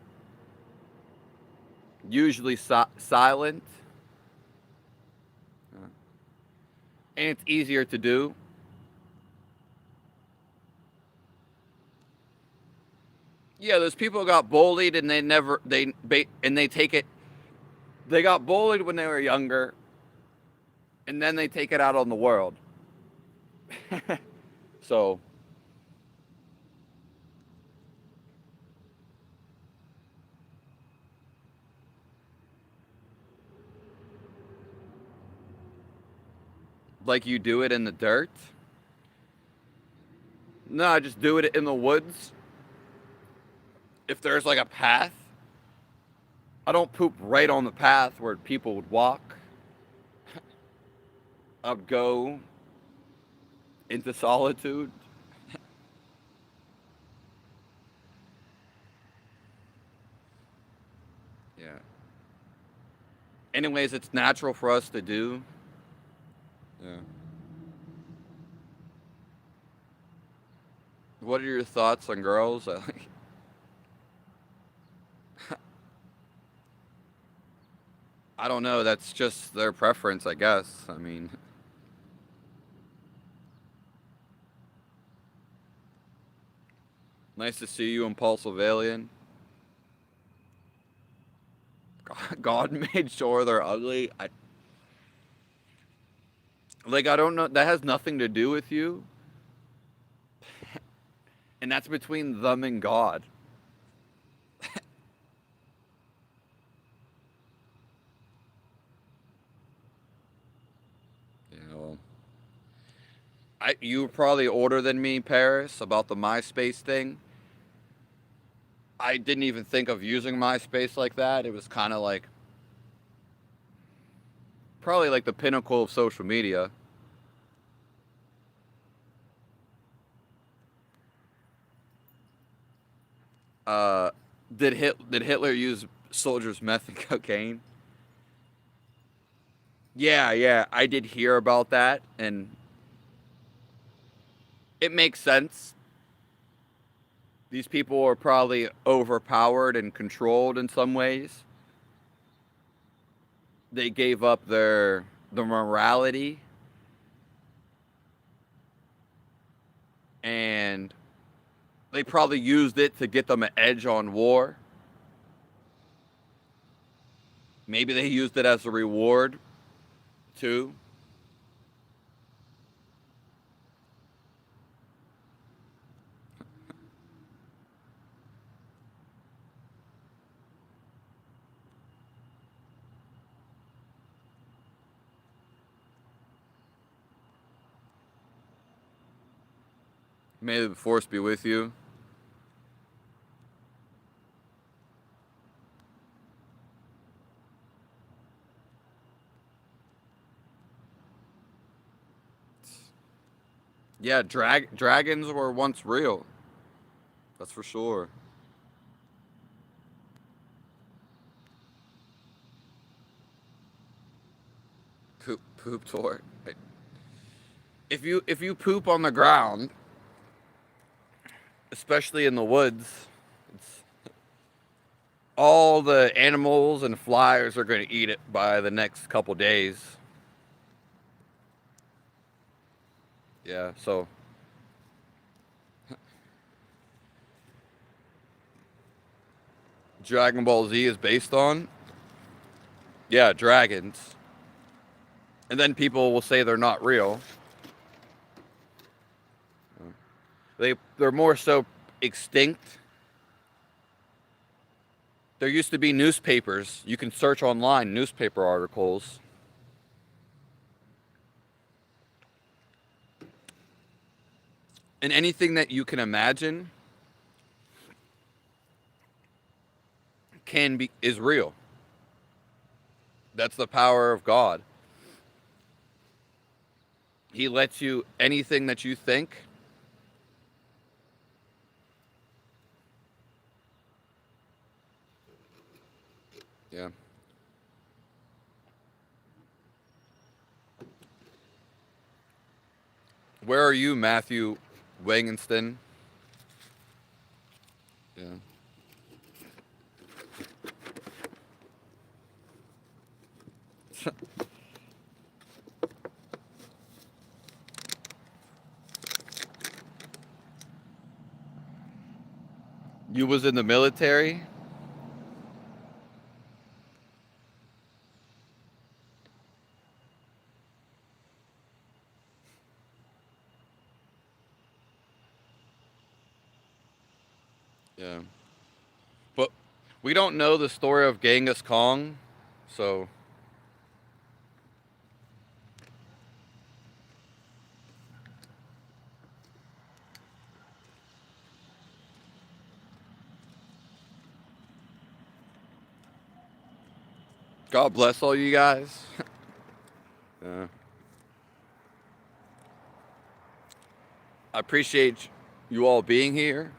usually silent, and it's easier to do. Yeah, those people got bullied and they take it. They got bullied when they were younger, and then they take it out on the world. So, like you do it in the dirt? No, I just do it in the woods. If there's like a path, I don't poop right on the path where people would walk. I'd go into solitude. Yeah. Anyways, it's natural for us to do. Yeah. What are your thoughts on girls? I don't know. That's just their preference, I guess. I mean, nice to see you, Impulsive Alien. God made sure they're ugly. I don't know. That has nothing to do with you, and that's between them and God. You know, you were probably older than me, Paris, about the MySpace thing. I didn't even think of using MySpace like that. It was kind of like probably like the pinnacle of social media. Uh, did Hitler use soldiers' meth and cocaine? Yeah, yeah, I did hear about that, and it makes sense. These people are probably overpowered and controlled in some ways. They gave up their morality, and they probably used it to get them an edge on war. Maybe they used it as a reward too. May the force be with you. Yeah, dragons were once real. That's for sure. Poop tour. If you poop on the ground, especially in the woods, it's all the animals and flies are going to eat it by the next couple days. Yeah, so Dragon Ball Z is based on, yeah, dragons. And then people will say they're not real. They're more so extinct. There used to be newspapers. You can search online newspaper articles. And anything that you can imagine is real. That's the power of God. He lets you, anything that you think, yeah. Where are you, Matthew Wangenston? Yeah. You was in the military? Yeah. But we don't know the story of Genghis Khan, so God bless all you guys. Yeah. I appreciate you all being here.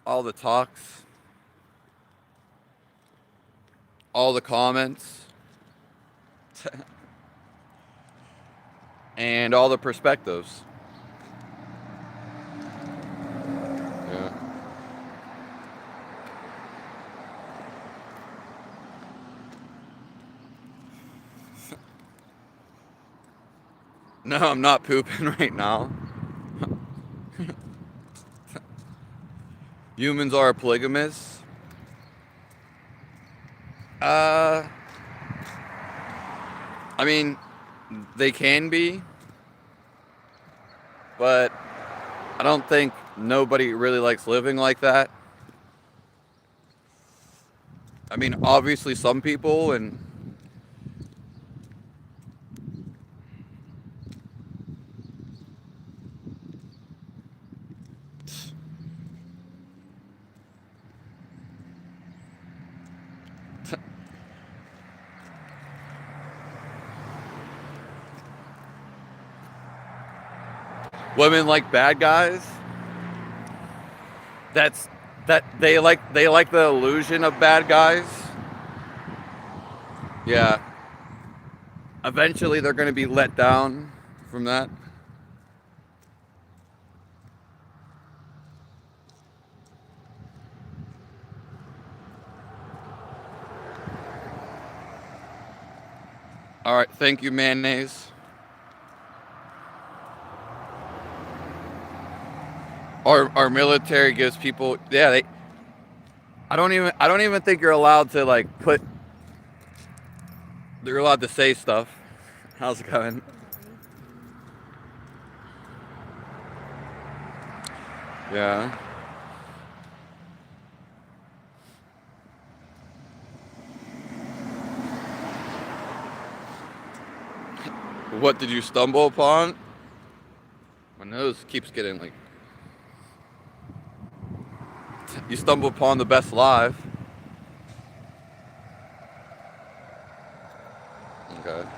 All the talks, all the comments, and all the perspectives. Yeah. No, I'm not pooping right now. Humans are polygamous. Uh, I mean, they can be, but I don't think nobody really likes living like that. I mean, obviously some people, and women like bad guys. That's that they like the illusion of bad guys. Yeah. Eventually they're going to be let down from that. All right, thank you, mayonnaise. Our military gives people, yeah, they I don't even think you're allowed to like put you're allowed to say stuff. How's it going? Yeah. What did you stumble upon? My nose keeps getting like you stumble upon the best live. Okay.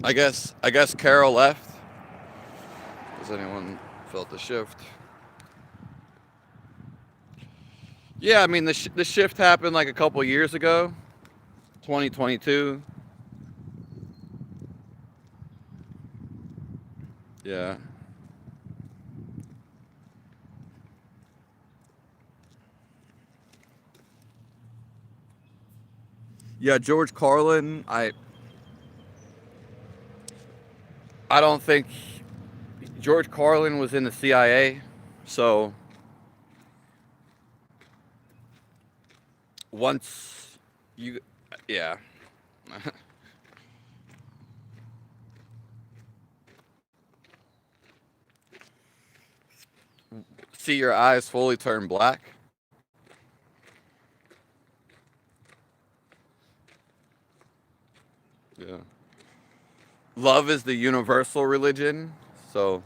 I guess Carol left. Has anyone felt the shift? Yeah, I mean the shift happened like a couple years ago, 2022. Yeah. Yeah, George Carlin, I don't think George Carlin was in the CIA. So once you yeah. See your eyes fully turn black. Yeah. Love is the universal religion. So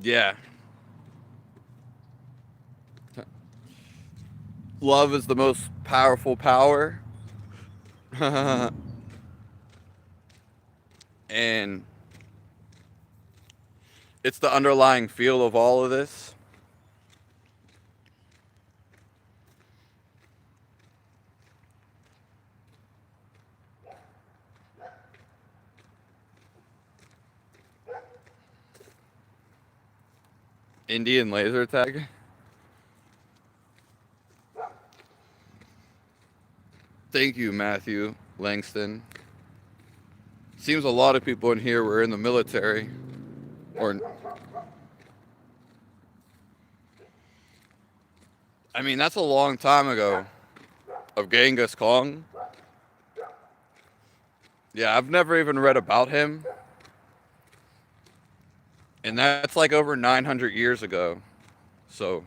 yeah. Love is the most powerful power. And it's the underlying feel of all of this. Indian laser tag. Thank you, Matthew Langston. Seems a lot of people in here were in the military. Or, I mean, that's a long time ago of Genghis Khan. Yeah, I've never even read about him. And that's like over 900 years ago. So,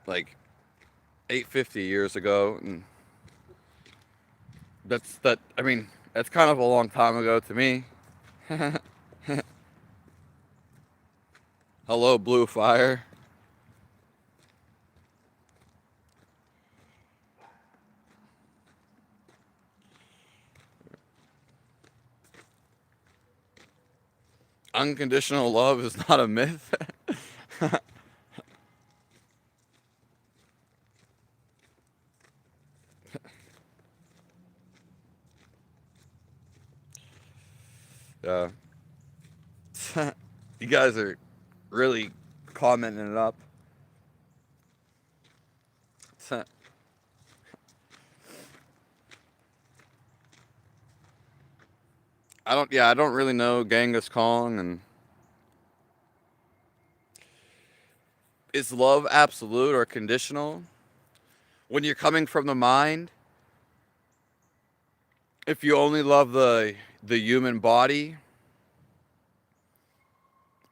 like 850 years ago. And I mean, that's kind of a long time ago to me. Hello, Blue Fire. Unconditional love is not a myth. Yeah. You guys are really commenting it up. I don't really know Genghis Khan. And is love absolute or conditional? When you're coming from the mind, if you only love the human body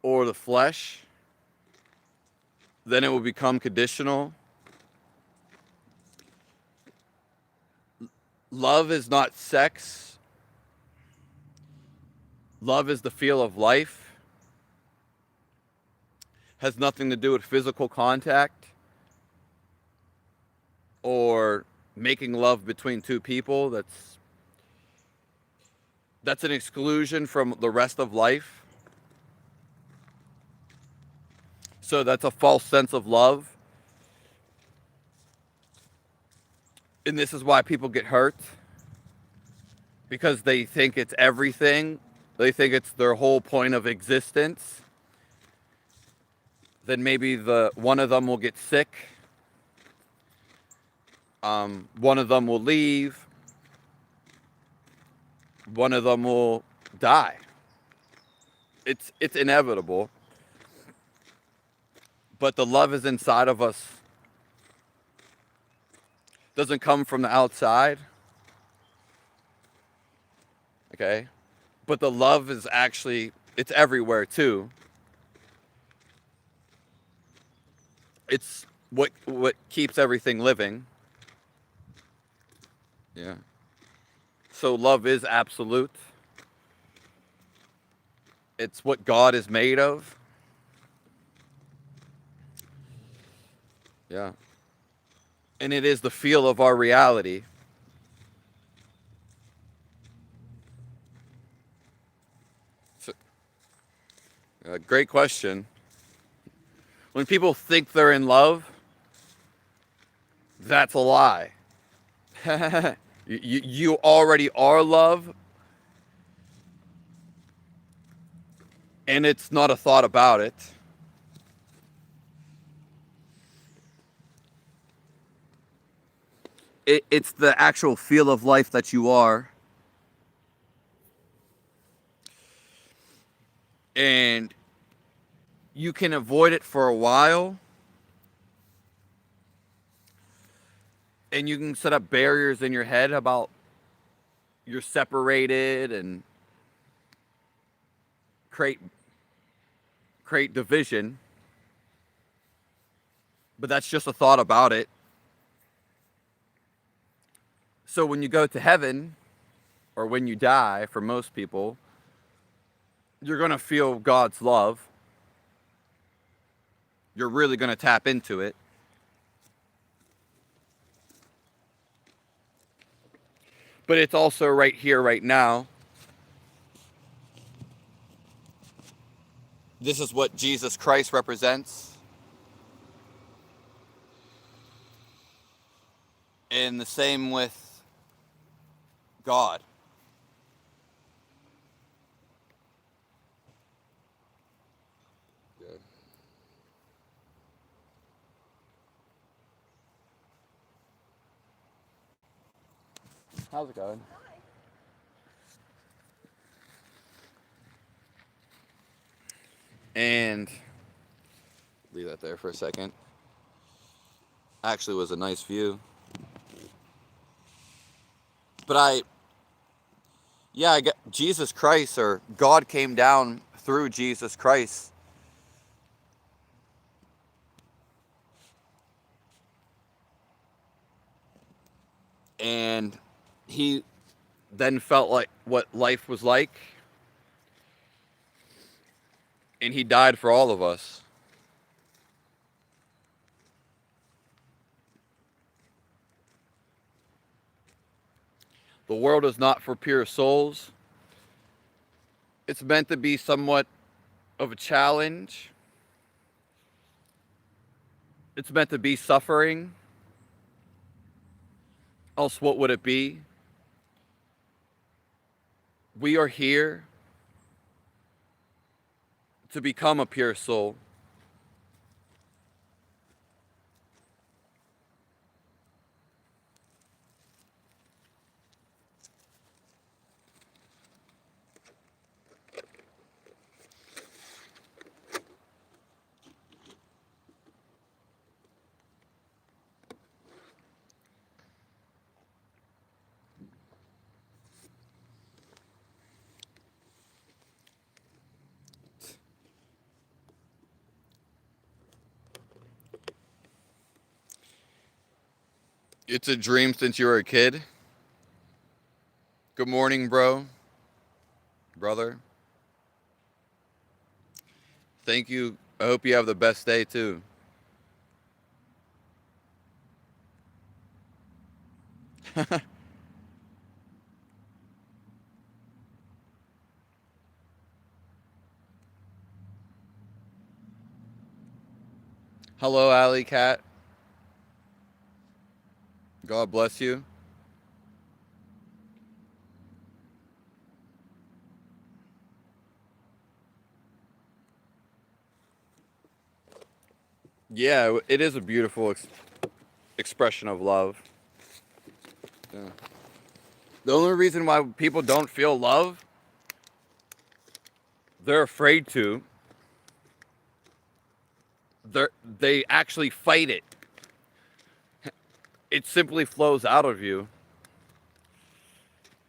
or the flesh, then it will become conditional. Love is not sex. Love is the feel of life. Has nothing to do with physical contact or making love between two people. That's an exclusion from the rest of life. So that's a false sense of love. And this is why people get hurt, because they think it's everything. They think it's their whole point of existence. Then maybe the one of them will get sick. One of them will leave. One of them will die. It's inevitable. But the love is inside of us. Doesn't come from the outside. Okay? But the love is actually, it's everywhere too. It's what keeps everything living. Yeah. So love is absolute. It's what God is made of. Yeah. And it is the feel of our reality. Great question. When people think they're in love, that's a lie. You already are love, and it's not a thought about it. It's the actual feel of life that you are. And you can avoid it for a while. And you can set up barriers in your head about you're separated and create division. But that's just a thought about it. So when you go to heaven, or when you die, for most people, you're going to feel God's love. You're really going to tap into it. But it's also right here, right now. This is what Jesus Christ represents. And the same with God. Good. How's it going? And leave that there for a second. Actually, was a nice view. But I get Jesus Christ, or God came down through Jesus Christ. And he then felt like what life was like. And he died for all of us. The world is not for pure souls. It's meant to be somewhat of a challenge. It's meant to be suffering. Else what would it be? We are here to become a pure soul. It's a dream since you were a kid. Good morning, brother. Thank you. I hope you have the best day too. Hello, Alley Cat. God bless you. Yeah, it is a beautiful expression of love. Yeah. The only reason why people don't feel love, they're afraid to. They actually fight it. It simply flows out of you.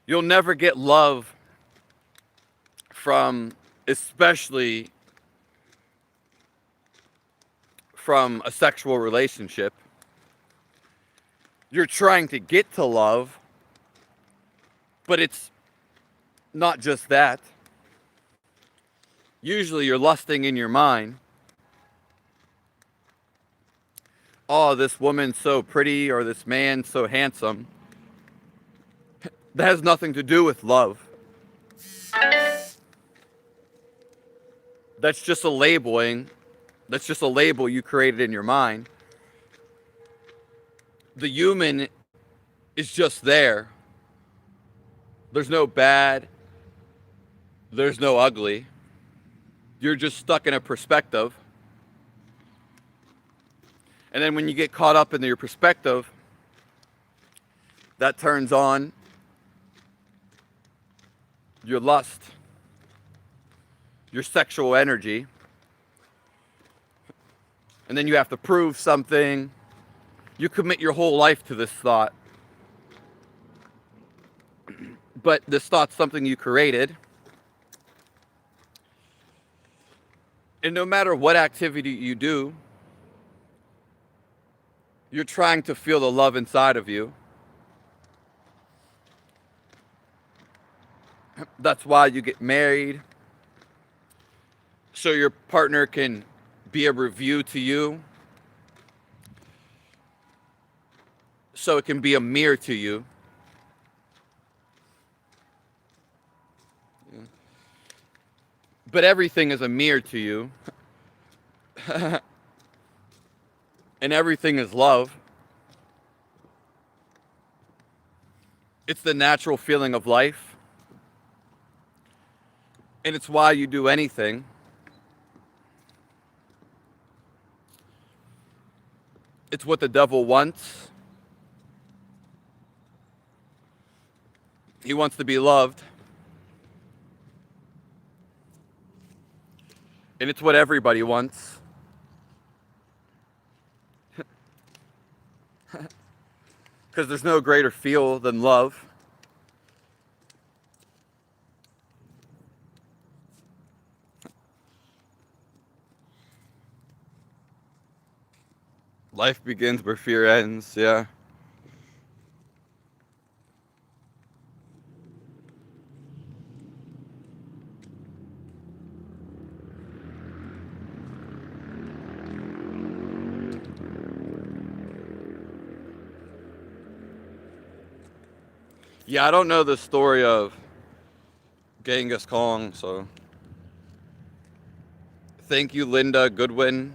You'll never get love from, especially from a sexual relationship. You're trying to get to love, but it's not just that. Usually you're lusting in your mind. Oh, this woman's so pretty, or this man's so handsome. That has nothing to do with love. That's just a labeling. That's just a label you created in your mind. The human is just there. There's no bad. There's no ugly. You're just stuck in a perspective. And then when you get caught up in your perspective, that turns on your lust, your sexual energy. And then you have to prove something. You commit your whole life to this thought. But this thought's something you created. And no matter what activity you do, you're trying to feel the love inside of you. That's why you get married. So your partner can be a review to you. So it can be a mirror to you. But everything is a mirror to you. And everything is love. It's the natural feeling of life. And it's why you do anything. It's what the devil wants. He wants to be loved. And it's what everybody wants. Because there's no greater feel than love. Life begins where fear ends, yeah. Yeah, I don't know the story of Genghis Khan, so thank you, Linda Goodwin.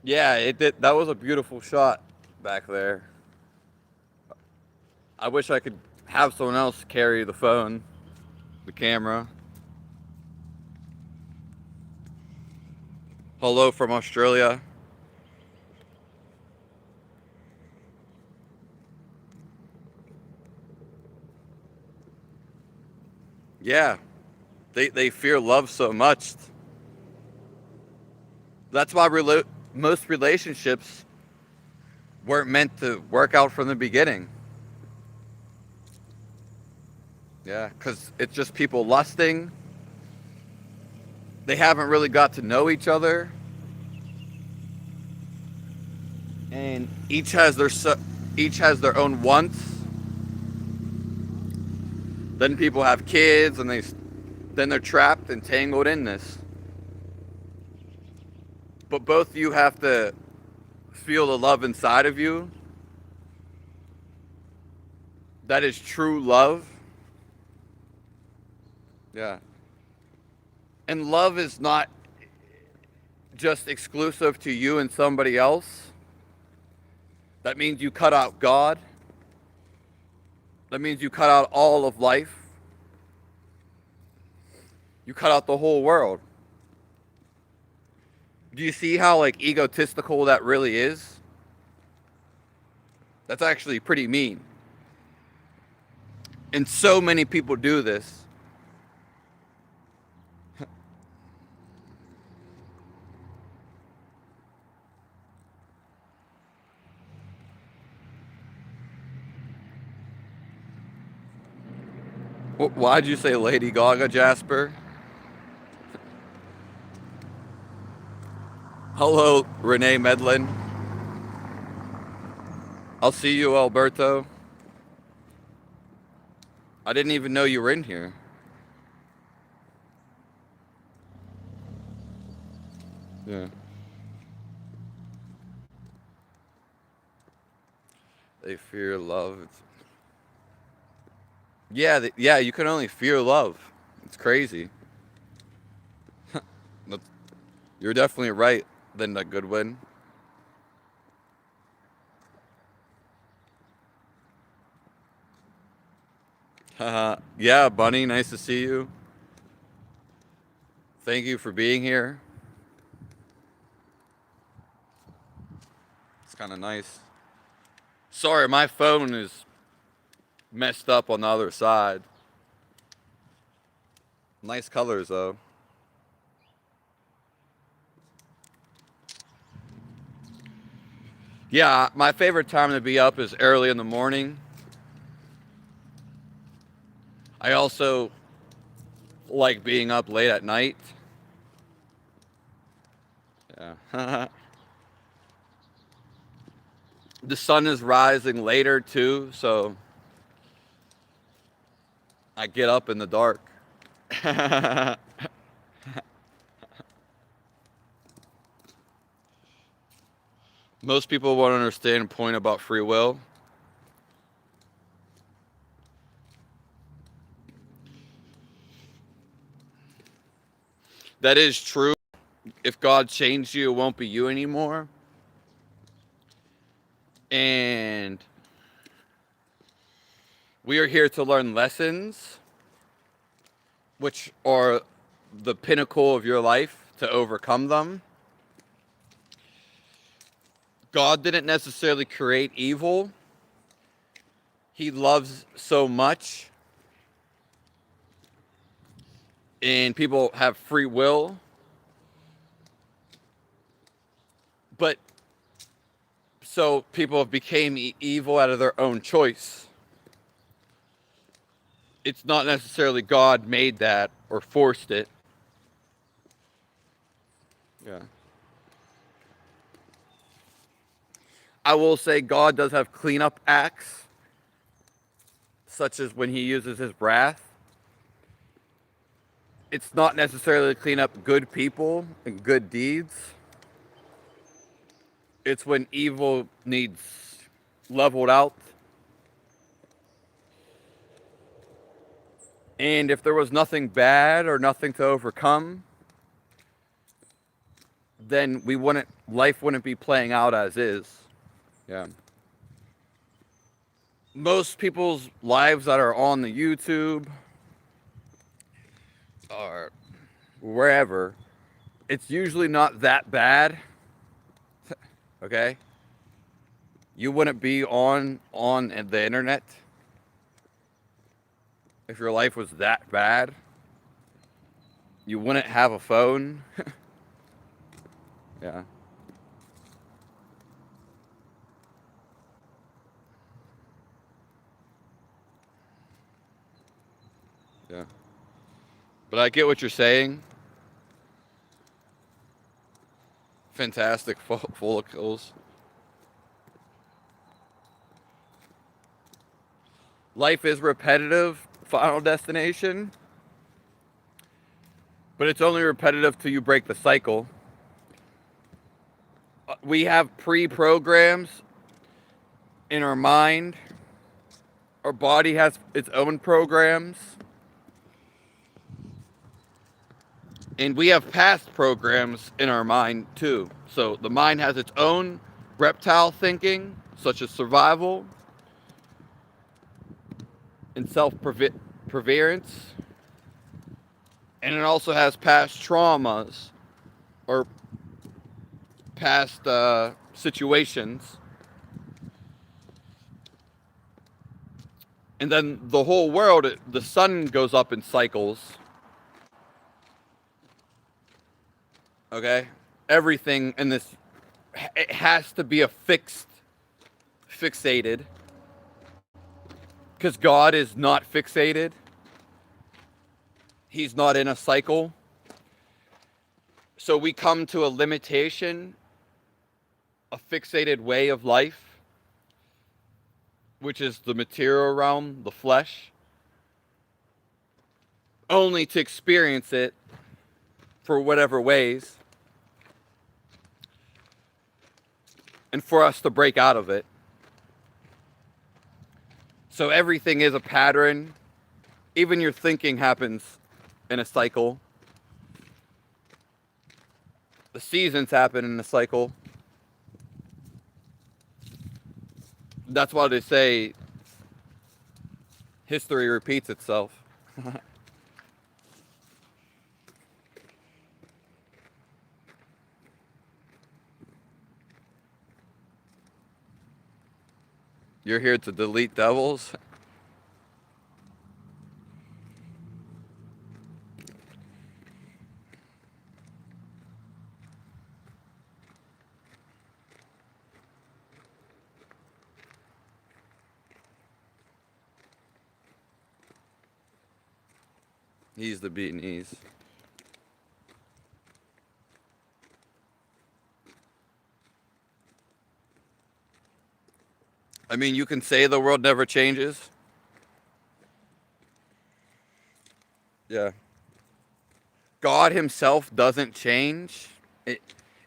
Yeah, it did. That was a beautiful shot back there. I wish I could have someone else carry the phone, the camera. Hello from Australia. Yeah, they fear love so much. That's why most relationships weren't meant to work out from the beginning. Yeah, because it's just people lusting. They haven't really got to know each other. And each has their own wants. Then people have kids, and then they're trapped and tangled in this. But both of you have to feel the love inside of you. That is true love. Yeah. And love is not just exclusive to you and somebody else. That means you cut out God. That means you cut out all of life. You cut out the whole world. Do you see how egotistical that really is? That's actually pretty mean. And so many people do this. Why'd you say Lady Gaga, Jasper? Hello, Renee Medlin. I'll see you, Alberto. I didn't even know you were in here. Yeah. They fear love. Yeah, you can only fear love. It's crazy. You're definitely right, Linda Goodwin. Yeah, Bunny, nice to see you. Thank you for being here. It's kind of nice. Sorry, my phone is messed up on the other side. Nice colors, though. Yeah, my favorite time to be up is early in the morning. I also like being up late at night. Yeah. The sun is rising later too, so I get up in the dark. Most people won't understand a point about free will. That is true. If God changed you, it won't be you anymore. And we are here to learn lessons, which are the pinnacle of your life to overcome them. God didn't necessarily create evil. He loves so much. And people have free will. But so people became evil out of their own choice. It's not necessarily God made that or forced it. Yeah. I will say God does have cleanup acts, such as when he uses his wrath. It's not necessarily to clean up good people and good deeds. It's when evil needs leveled out. And if there was nothing bad or nothing to overcome, then life wouldn't be playing out as is. Yeah. Most people's lives that are on the YouTube or wherever, it's usually not that bad. Okay? You wouldn't be on the internet if your life was that bad. You wouldn't have a phone. Yeah. Yeah. But I get what you're saying. Fantastic follicles. Life is repetitive, Final Destination. But it's only repetitive till you break the cycle. We have pre-programs in our mind. Our body has its own programs. And we have past programs in our mind too. So the mind has its own reptile thinking, such as survival and self-perseverance. And it also has past traumas or past situations. And then the whole world, the sun goes up in cycles. Okay? Everything in this, it has to be fixated. Because God is not fixated. He's not in a cycle. So we come to a limitation, a fixated way of life, which is the material realm, the flesh, only to experience it for whatever ways, and for us to break out of it. So everything is a pattern. Even your thinking happens in a cycle. The seasons happen in the cycle. That's why they say history repeats itself. You're here to delete devils? He's the beaten knees. I mean, you can say the world never changes. Yeah. God himself doesn't change.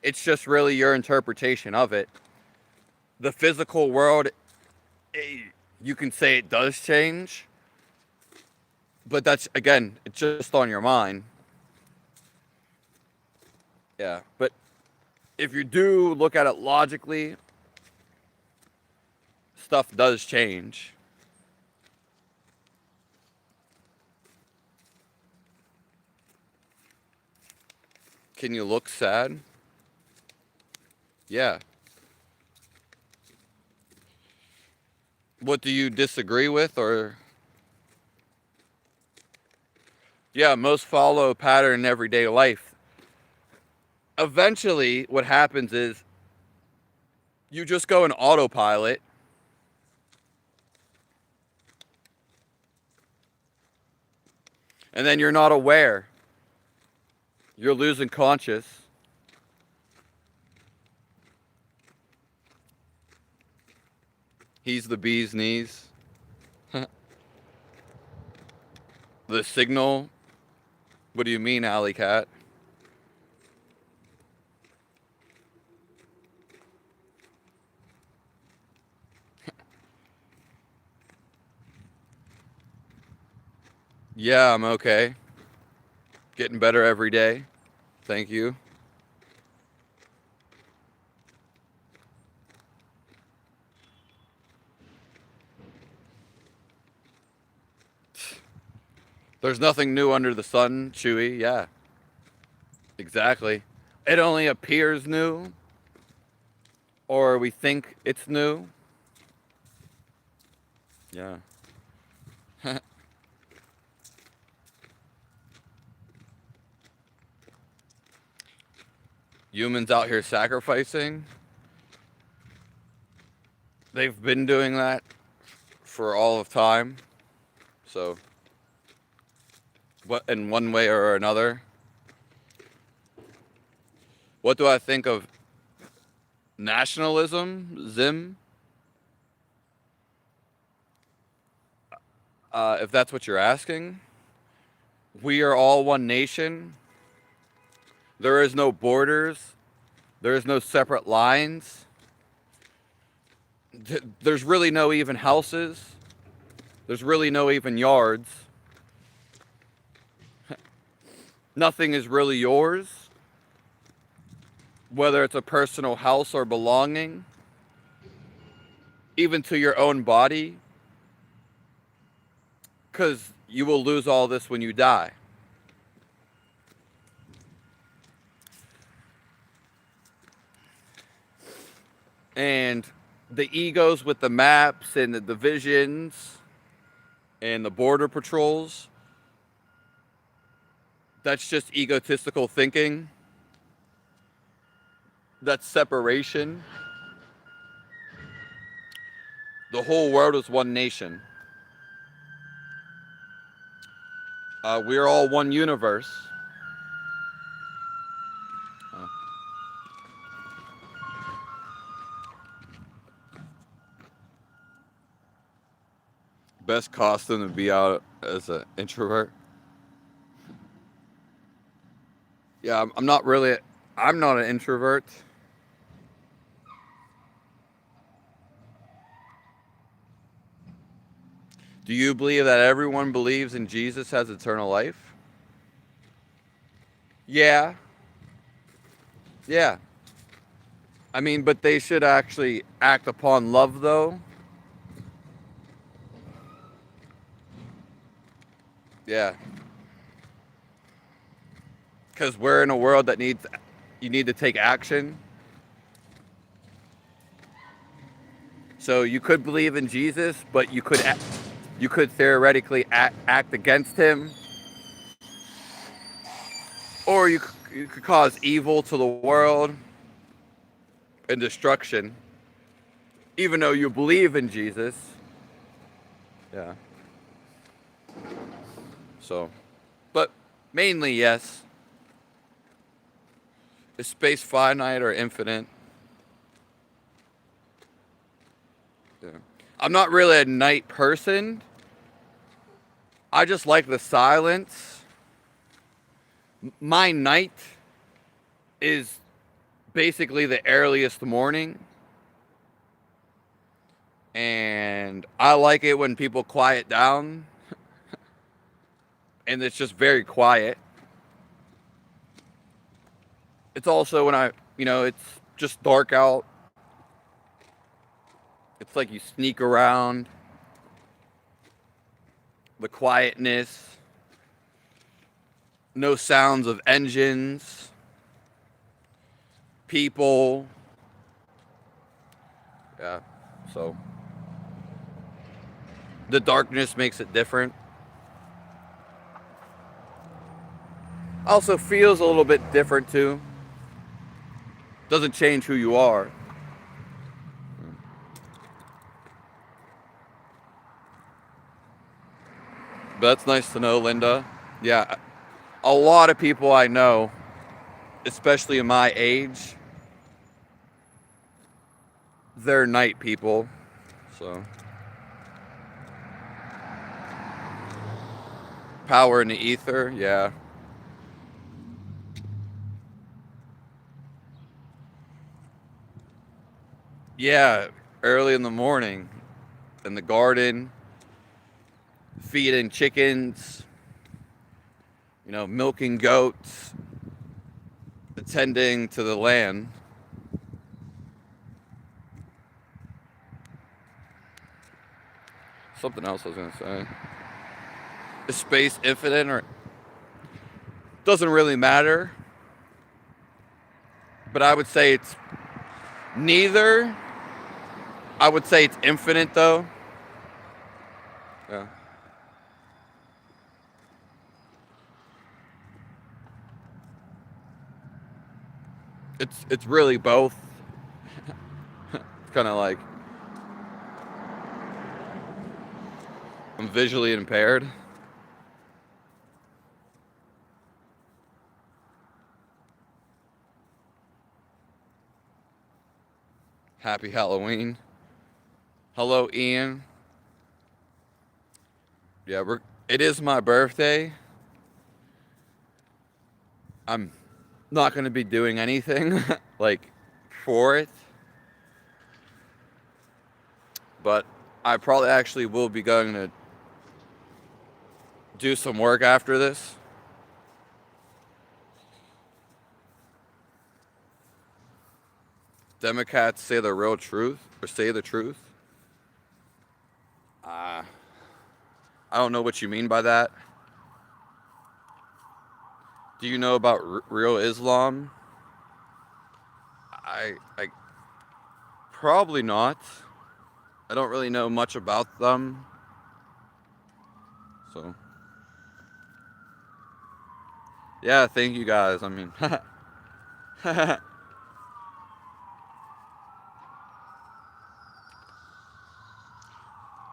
It's just really your interpretation of it. The physical world, you can say it does change. But that's, again, it's just on your mind. Yeah. But if you do look at it logically, stuff does change. Can you look sad? Yeah. What do you disagree with, or? Yeah, most follow a pattern in everyday life. Eventually, what happens is you just go in autopilot. And then you're not aware. You're losing conscious. He's the bee's knees. The signal. What do you mean, alley cat? Yeah, I'm okay. Getting better every day. Thank you. There's nothing new under the sun, Chewy. Yeah, exactly. It only appears new, or we think it's new. Yeah. Humans out here sacrificing. They've been doing that for all of time. So, what, in one way or another. What do I think of nationalism? Zim? If that's what you're asking. We are all one nation. There is no borders. There is no separate lines. There's really no even houses. There's really no even yards. Nothing is really yours, whether it's a personal house or belonging, even to your own body, because you will lose all this when you die. And the egos with the maps and the divisions and the border patrols, that's just egotistical thinking. That's separation. The whole world is one nation. We are all one universe. Best costume to be out as an introvert. Yeah, I'm not really. I'm not an introvert. Do you believe that everyone believes in Jesus has eternal life? Yeah. Yeah. I mean, but they should actually act upon love, though. Yeah. Because we're in a world that you need to take action. So you could believe in Jesus, but you could theoretically act against him, or you could cause evil to the world and destruction, even though you believe in Jesus. Yeah. So, but mainly yes. Is space finite or infinite? Yeah. I'm not really a night person. I just like the silence. My night is basically the earliest morning. And I like it when people quiet down and it's just very quiet. It's also when it's just dark out. It's like you sneak around, the quietness, no sounds of engines, people. Yeah, so the darkness makes it different. Also feels a little bit different too. Doesn't change who you are. But that's nice to know, Linda. Yeah, a lot of people I know, especially in my age, they're night people. So, power in the ether, yeah. Yeah, early in the morning, in the garden, feeding chickens, milking goats, attending to the land. Something else I was going to say. Is space infinite or doesn't really matter? But I would say it's neither. I would say it's infinite though. Yeah. It's really both. It's kind of like I'm visually impaired. Happy Halloween. Hello, Ian. Yeah, it is my birthday. I'm not going to be doing anything like for it, but I probably actually will be going to do some work after this. Democrats say the real truth or say the truth. Uh, I don't know what you mean by that. Do you know about real Islam? I probably not. I don't really know much about them. So, yeah, thank you guys. I mean,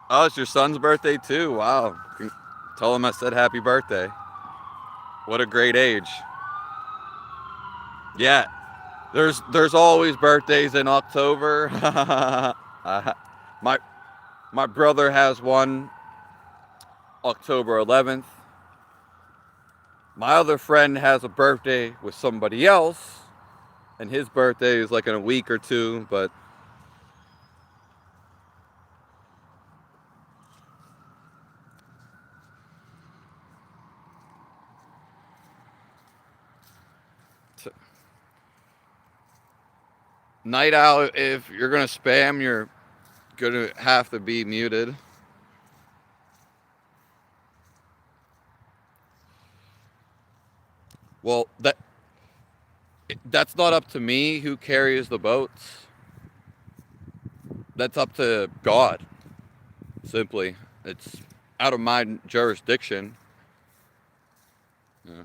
oh, it's your son's birthday too. Wow. Tell him I said happy birthday. What a great age. Yeah, there's always birthdays in October. my my brother has one October 11th. My other friend has a birthday with somebody else, and his birthday is like in a week or two, but Night Owl, if you're going to spam, you're going to have to be muted. Well, that's not up to me who carries the boats. That's up to God. Simply. It's out of my jurisdiction. Yeah.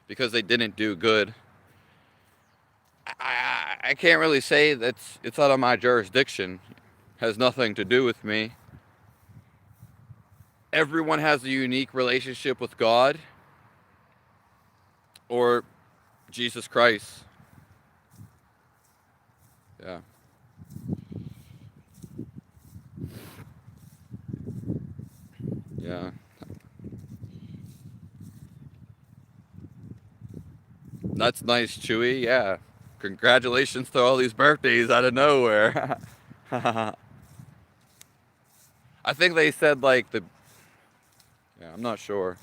Because they didn't do good. I can't really say it's out of my jurisdiction. Has nothing to do with me. Everyone has a unique relationship with God or Jesus Christ. Yeah. Yeah. That's nice, Chewy. Yeah. Congratulations to all these birthdays out of nowhere. I think they said like yeah, I'm not sure.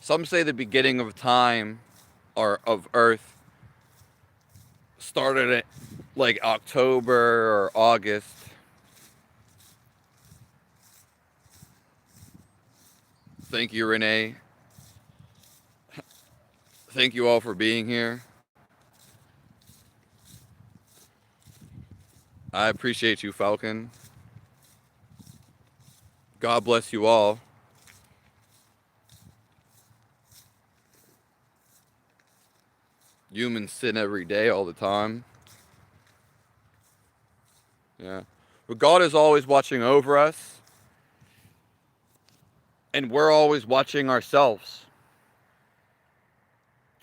Some say the beginning of time or of Earth started at like October or August. Thank you, Renee. Thank you all for being here. I appreciate you, Falcon. God bless you all. Humans sin every day, all the time. Yeah. But God is always watching over us. And we're always watching ourselves.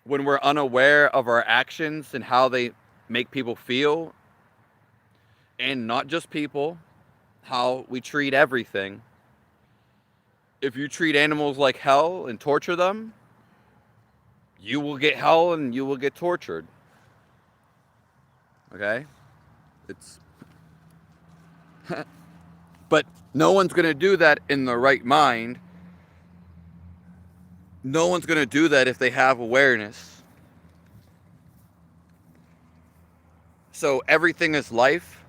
When we're unaware of our actions and how they make people feel, and not just people, how we treat everything. If you treat animals like hell and torture them, you will get hell and you will get tortured. Okay? It's but no one's going to do that in the right mind. No one's going to do that if they have awareness. So everything is life.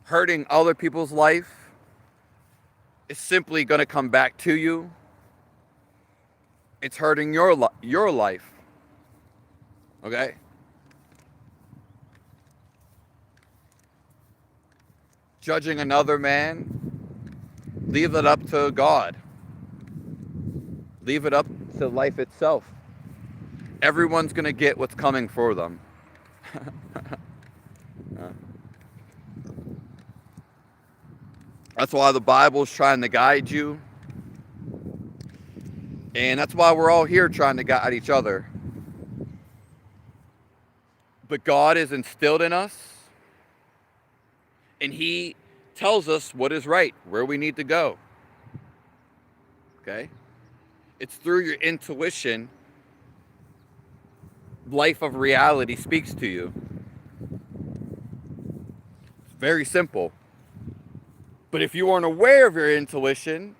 Hurting other people's life is simply going to come back to you. It's hurting your life. Okay? Judging another man, leave it up to God. Leave it up to life itself. Everyone's going to get what's coming for them. That's why the Bible's trying to guide you. And that's why we're all here trying to guide each other. But God is instilled in us. And He tells us what is right, where we need to go. Okay? It's through your intuition, life of reality speaks to you. It's very simple. But if you aren't aware of your intuition,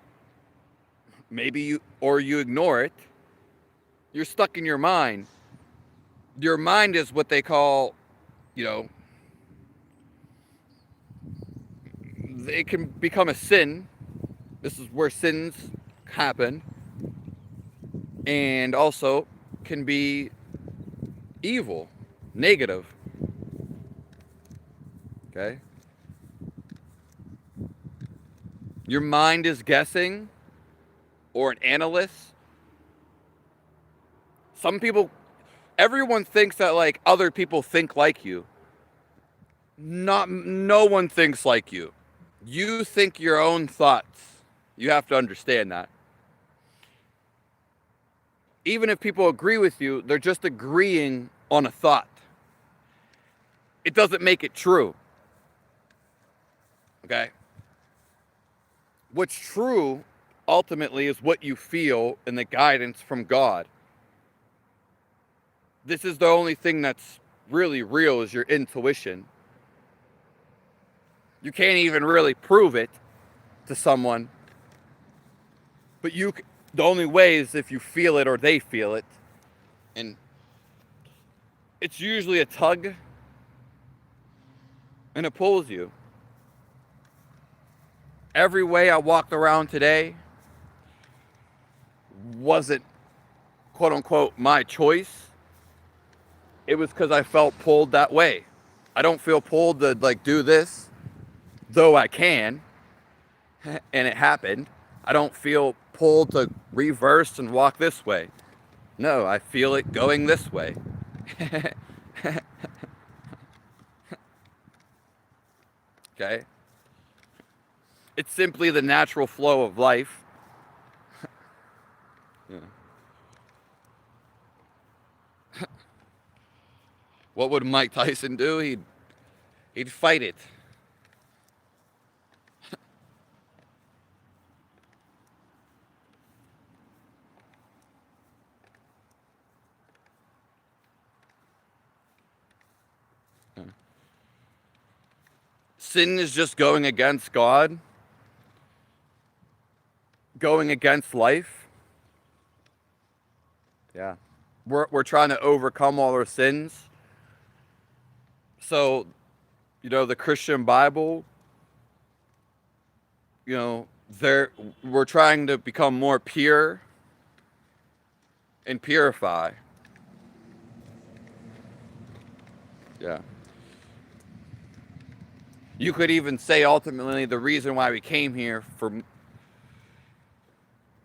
maybe you ignore it, you're stuck in your mind. Your mind is what they call, it can become a sin. This is where sins happen. And also can be evil, negative. Okay? Your mind is guessing, or an analyst. Everyone thinks that like other people think like you. No one thinks like you. You think your own thoughts. You have to understand that. Even if people agree with you, they're just agreeing on a thought. It doesn't make it true. Okay? What's true ultimately is what you feel and the guidance from God. This is the only thing that's really real is your intuition. You can't even really prove it to someone. But the only way is if you feel it or they feel it. And it's usually a tug, and it pulls you. Every way I walked around today wasn't, quote unquote, my choice. It was because I felt pulled that way. I don't feel pulled to like do this, though I can, and it happened. I don't feel pulled to reverse and walk this way. No, I feel it going this way. Okay? It's simply the natural flow of life. Yeah. What would Mike Tyson do? He'd fight it. Sin is just going against God, going against life. Yeah. We're trying to overcome all our sins. So, the Christian Bible, we're trying to become more pure and purify. Yeah. You could even say ultimately the reason why we came here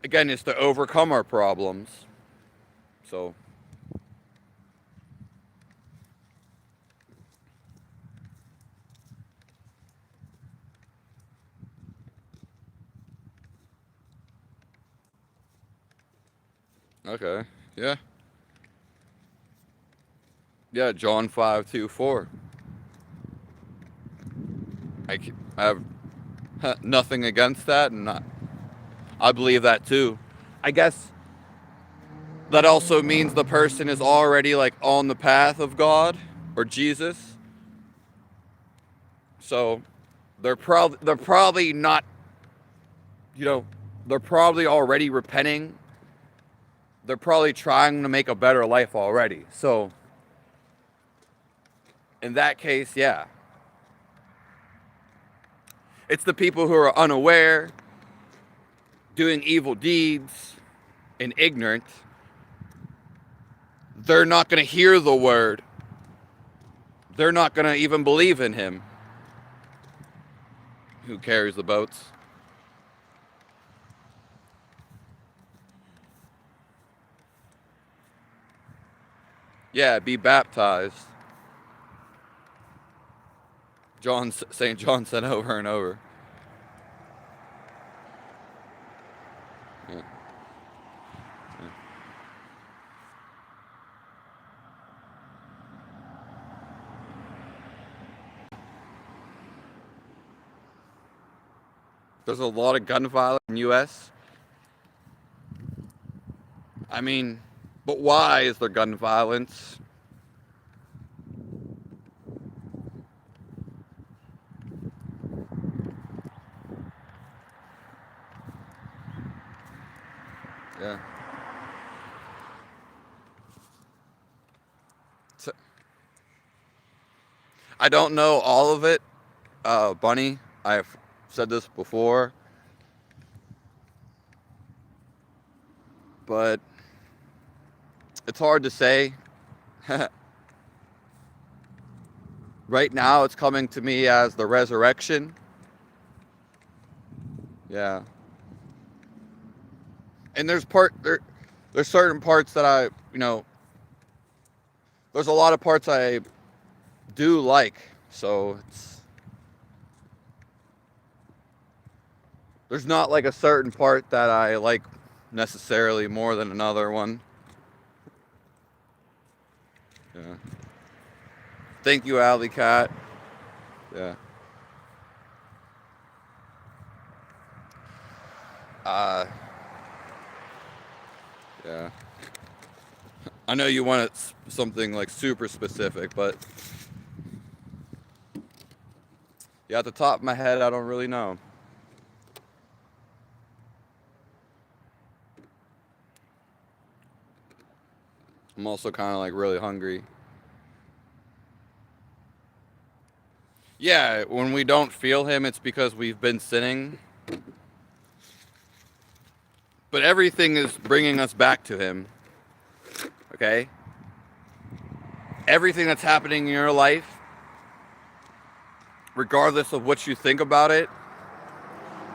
again, is to overcome our problems. So, okay. Yeah. Yeah, John 5:2-4. I have nothing against that, and I believe that too. I guess that also means the person is already like on the path of God or Jesus. So they're probably not, they're probably already repenting. They're probably trying to make a better life already. So in that case, yeah. It's the people who are unaware, doing evil deeds, and ignorant. They're not going to hear the word. They're not going to even believe in him who carries the boats. Yeah, be baptized. St. John said over and over. Yeah. Yeah. There's a lot of gun violence in the U.S. I mean, but why is there gun violence? Yeah. So, I don't know all of it, Bunny. I've said this before, but it's hard to say. Right now, it's coming to me as the resurrection. Yeah. And there's certain parts that there's a lot of parts I do like. So there's not like a certain part that I like necessarily more than another one. Yeah. Thank you, Alley Cat. Yeah. Uh, yeah. I know you want something like super specific, but yeah, at the top of my head, I don't really know. I'm also kind of like really hungry. Yeah, when we don't feel him, it's because we've been sinning. But everything is bringing us back to him. Okay? Everything that's happening in your life, regardless of what you think about it,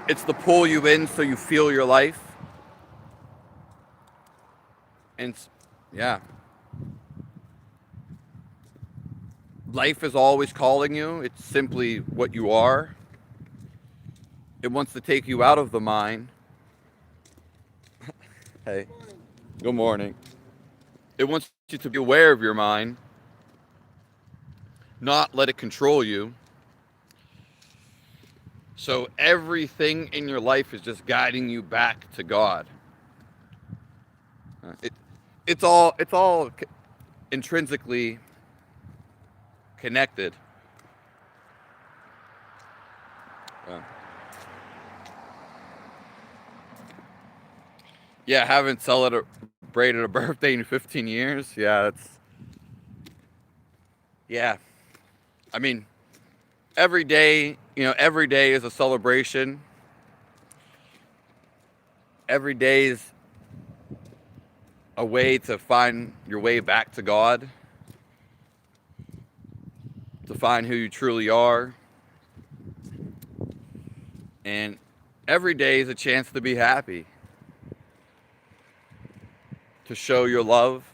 it's to pull you in so you feel your life. And yeah. Life is always calling you. It's simply what you are. It wants to take you out of the mind. Hey, good morning. It wants you to be aware of your mind, not let it control you. So everything in your life is just guiding you back to God. It's all intrinsically connected. Uh, yeah, haven't celebrated a birthday in 15 years. Yeah. I mean, every day, every day is a celebration. Every day is a way to find your way back to God, to find who you truly are. And every day is a chance to be happy, to show your love,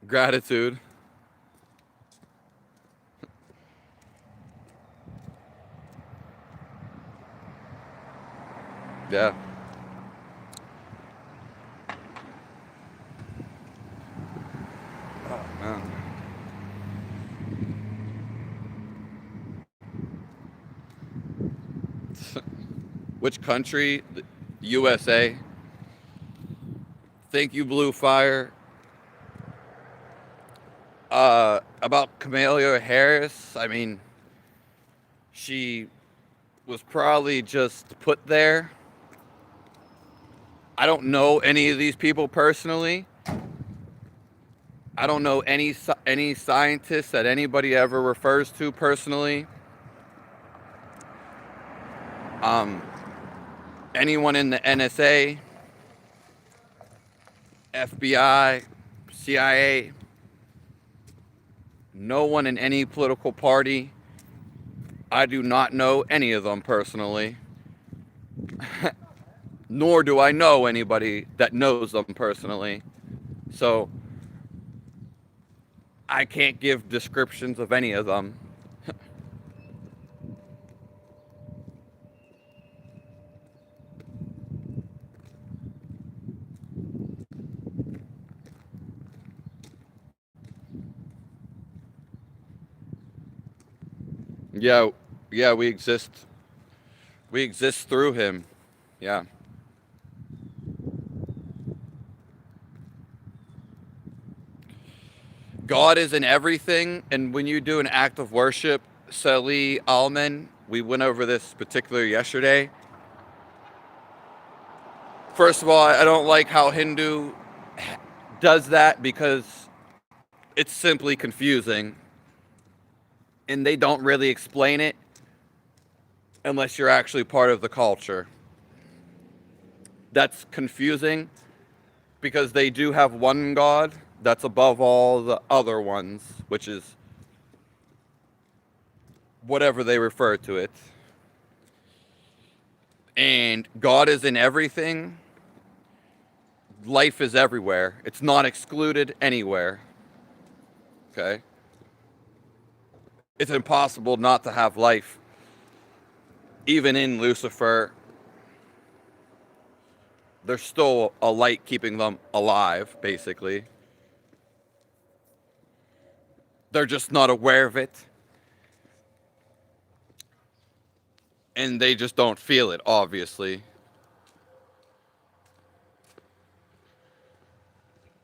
gratitude. Yeah. Oh, man. Which country? The USA. Thank you, Blue Fire. About Kamala Harris, I mean, she was probably just put there. I don't know any of these people personally. I don't know any scientists that anybody ever refers to personally. Um, Anyone in the NSA, FBI, CIA, no one in any political party. I do not know any of them personally. Nor do I know anybody that knows them personally. So I can't give descriptions of any of them. Yeah, yeah, we exist. We exist through him. Yeah. God is in everything, and when you do an act of worship, Sali Alman, we went over this particular yesterday. First of all, I don't like how Hindu does that because it's simply confusing, and they don't really explain it unless you're actually part of the culture. That's confusing because they do have one God that's above all the other ones, which is whatever they refer to it. And God is in everything. Life is everywhere. It's not excluded anywhere. Okay? It's impossible not to have life. Even in Lucifer, there's still a light keeping them alive, basically. They're just not aware of it. And they just don't feel it, obviously.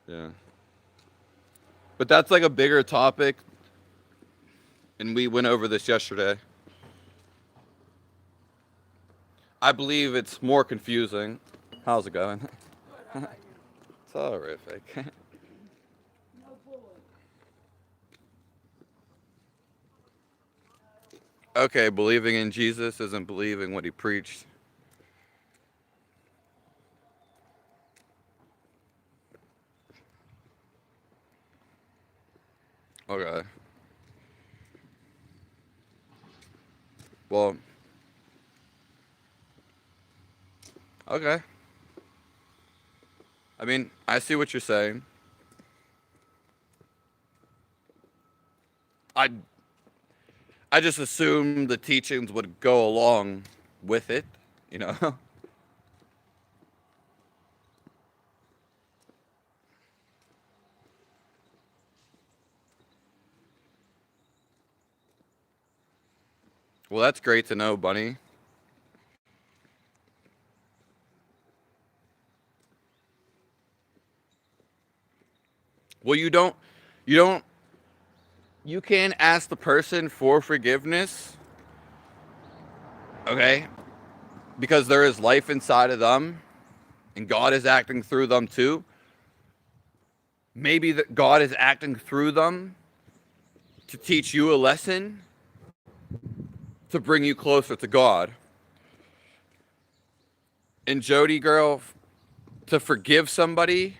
Yeah. But that's like a bigger topic, and we went over this yesterday. I believe it's more confusing. How's it going? Terrific. Okay, believing in Jesus isn't believing what he preached. Okay. Well, okay. I mean, I see what you're saying. I I just assumed the teachings would go along with it, you know. Well, that's great to know, Bunny. Well, you don't, you can't ask the person for forgiveness, okay? Because there is life inside of them, and God is acting through them too. Maybe that God is acting through them to teach you a lesson, to bring you closer to God. And Jody, girl, to forgive somebody,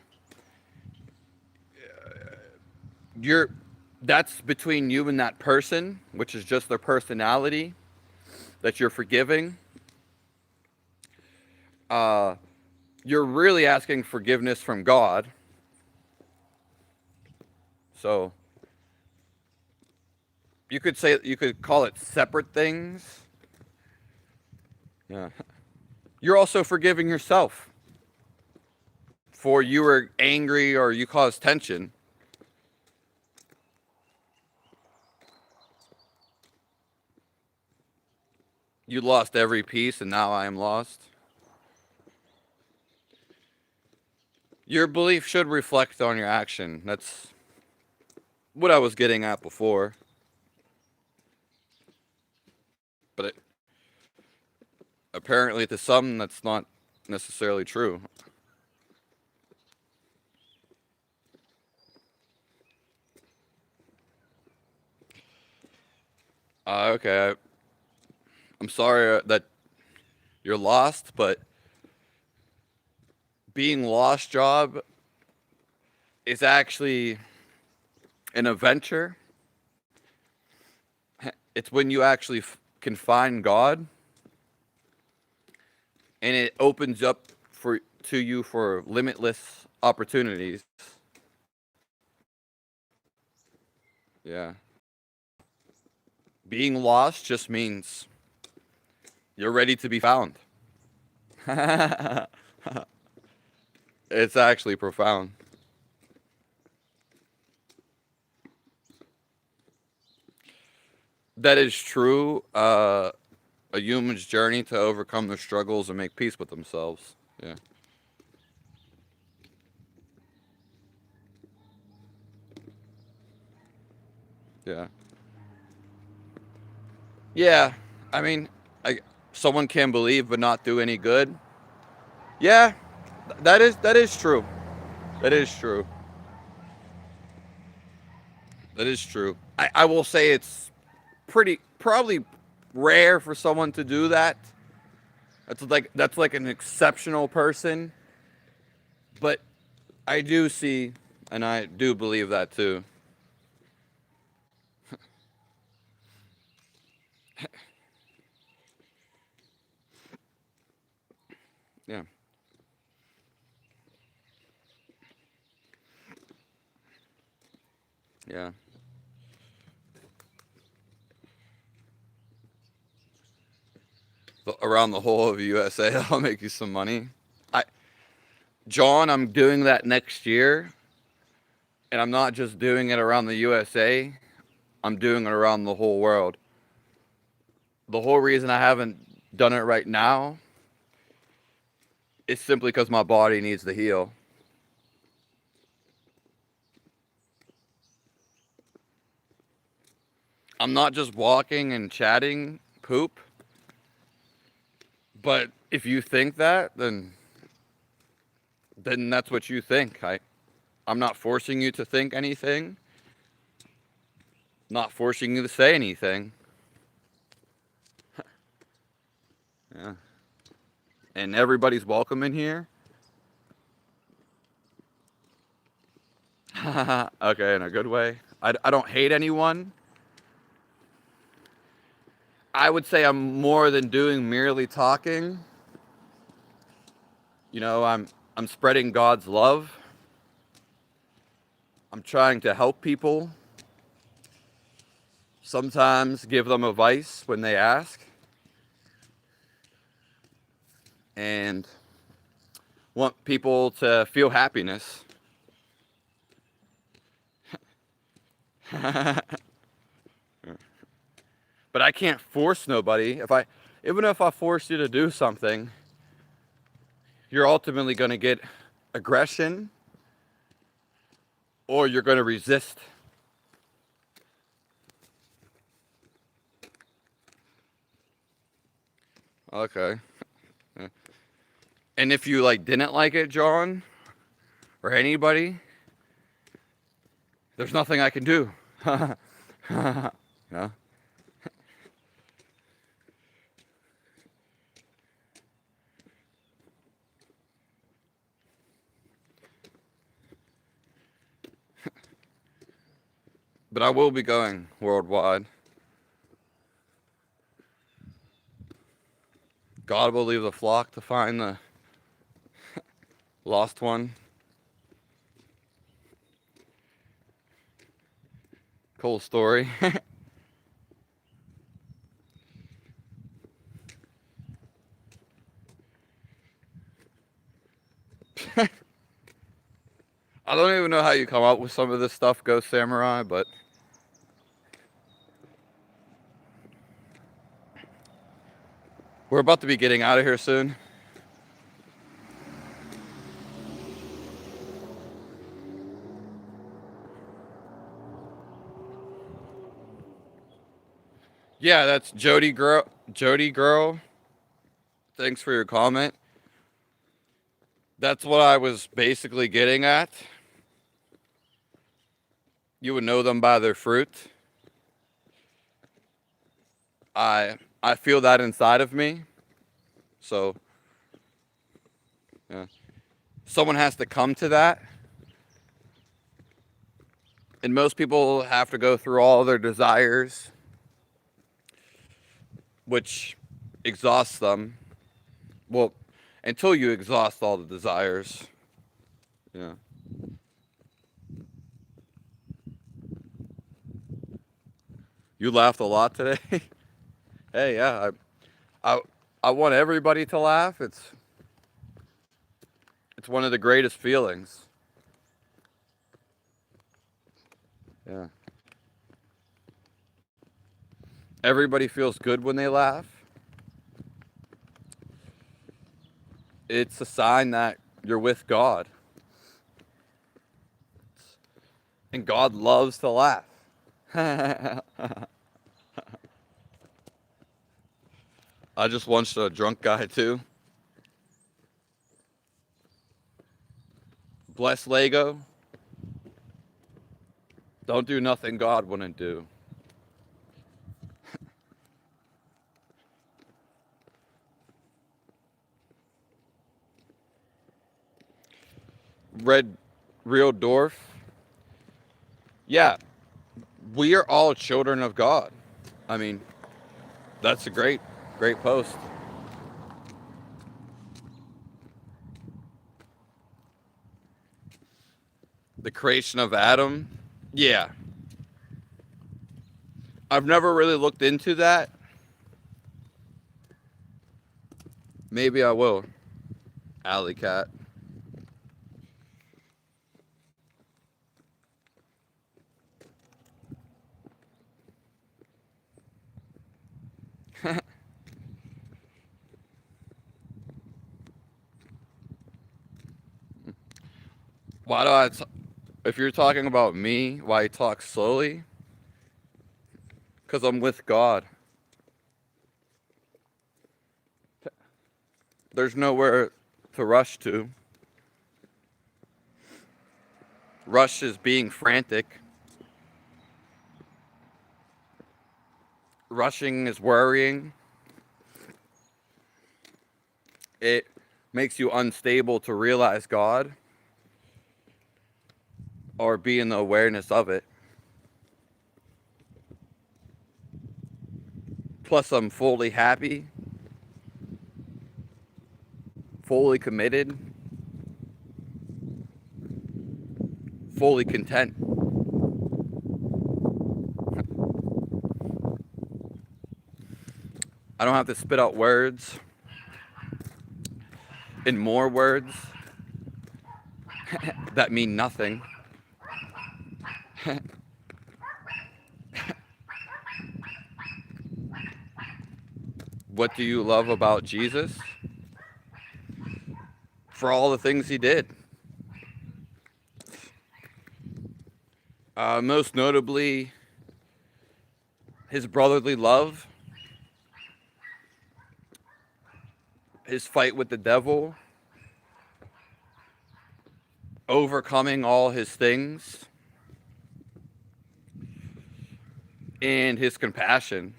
you're that's between you and that person, which is just their personality that you're forgiving. Uh, you're really asking forgiveness from God. So you could call it separate things. Yeah. You're also forgiving yourself for you were angry or you caused tension. You lost every piece and now I am lost. Your belief should reflect on your action. That's what I was getting at before. But apparently to some that's not necessarily true. Okay, I'm sorry that you're lost, but being lost job is actually an adventure. It's when you actually can find God, and it opens up for to you for limitless opportunities. Yeah. Being lost just means you're ready to be found. It's actually profound. That is true. A human's journey to overcome their struggles and make peace with themselves. Yeah. Yeah. Yeah. I mean, I, someone can believe but not do any good. Yeah, that is true. That is true. That is true. I will say it's probably rare for someone to do that. That's like an exceptional person, but I do see and I do believe that too. Yeah. Yeah. Around the whole of USA, that'll make you some money. I John, I'm doing that next year, and I'm not just doing it around the USA. I'm doing it around the whole world. The whole reason I haven't done it right now is simply because my body needs to heal. I'm not just walking and chatting poop, but if you think that, then that's what you think. I'm not forcing you to think anything, not forcing you to say anything. Yeah. And everybody's welcome in here. Okay, in a good way. I don't hate anyone. I would say I'm more than doing merely talking. You know, I'm spreading God's love. I'm trying to help people. Sometimes give them advice when they ask. And want people to feel happiness. But I can't force nobody. Even if I force you to do something, you're ultimately going to get aggression or you're going to resist. Okay. And if you didn't like it, John, or anybody, there's nothing I can do. No? But I will be going worldwide. God will leave the flock to find the lost one. Cool story. I don't even know how you come up with some of this stuff, Ghost Samurai, but we're about to be getting out of here soon. Yeah, that's Jody Girl. Jody Girl. Thanks for your comment. That's what I was basically getting at. You would know them by their fruit. I feel that inside of me. So, yeah. Someone has to come to that. And most people have to go through all their desires, which exhausts them. Well, until you exhaust all the desires. Yeah. You laughed a lot today. Hey, yeah, I I want everybody to laugh. It's one of the greatest feelings. Yeah. Everybody feels good when they laugh. It's a sign that you're with God. And God loves to laugh. I just watched a drunk guy too. Bless Lego. Don't do nothing God wouldn't do. Red Real Dwarf. Yeah, we are all children of God. I mean, that's a great post. The creation of Adam. Yeah. I've never really looked into that. Maybe I will. Alley cat. Why do if you're talking about me, why I talk slowly? Because I'm with God. There's nowhere to rush to. Rush is being frantic. Rushing is worrying. It makes you unstable to realize God or be in the awareness of it. Plus, I'm fully happy, fully committed, fully content. I don't have to spit out words and more words that mean nothing. What do you love about Jesus? For all the things he did. Most notably, his brotherly love, his fight with the devil, overcoming all his things, and his compassion.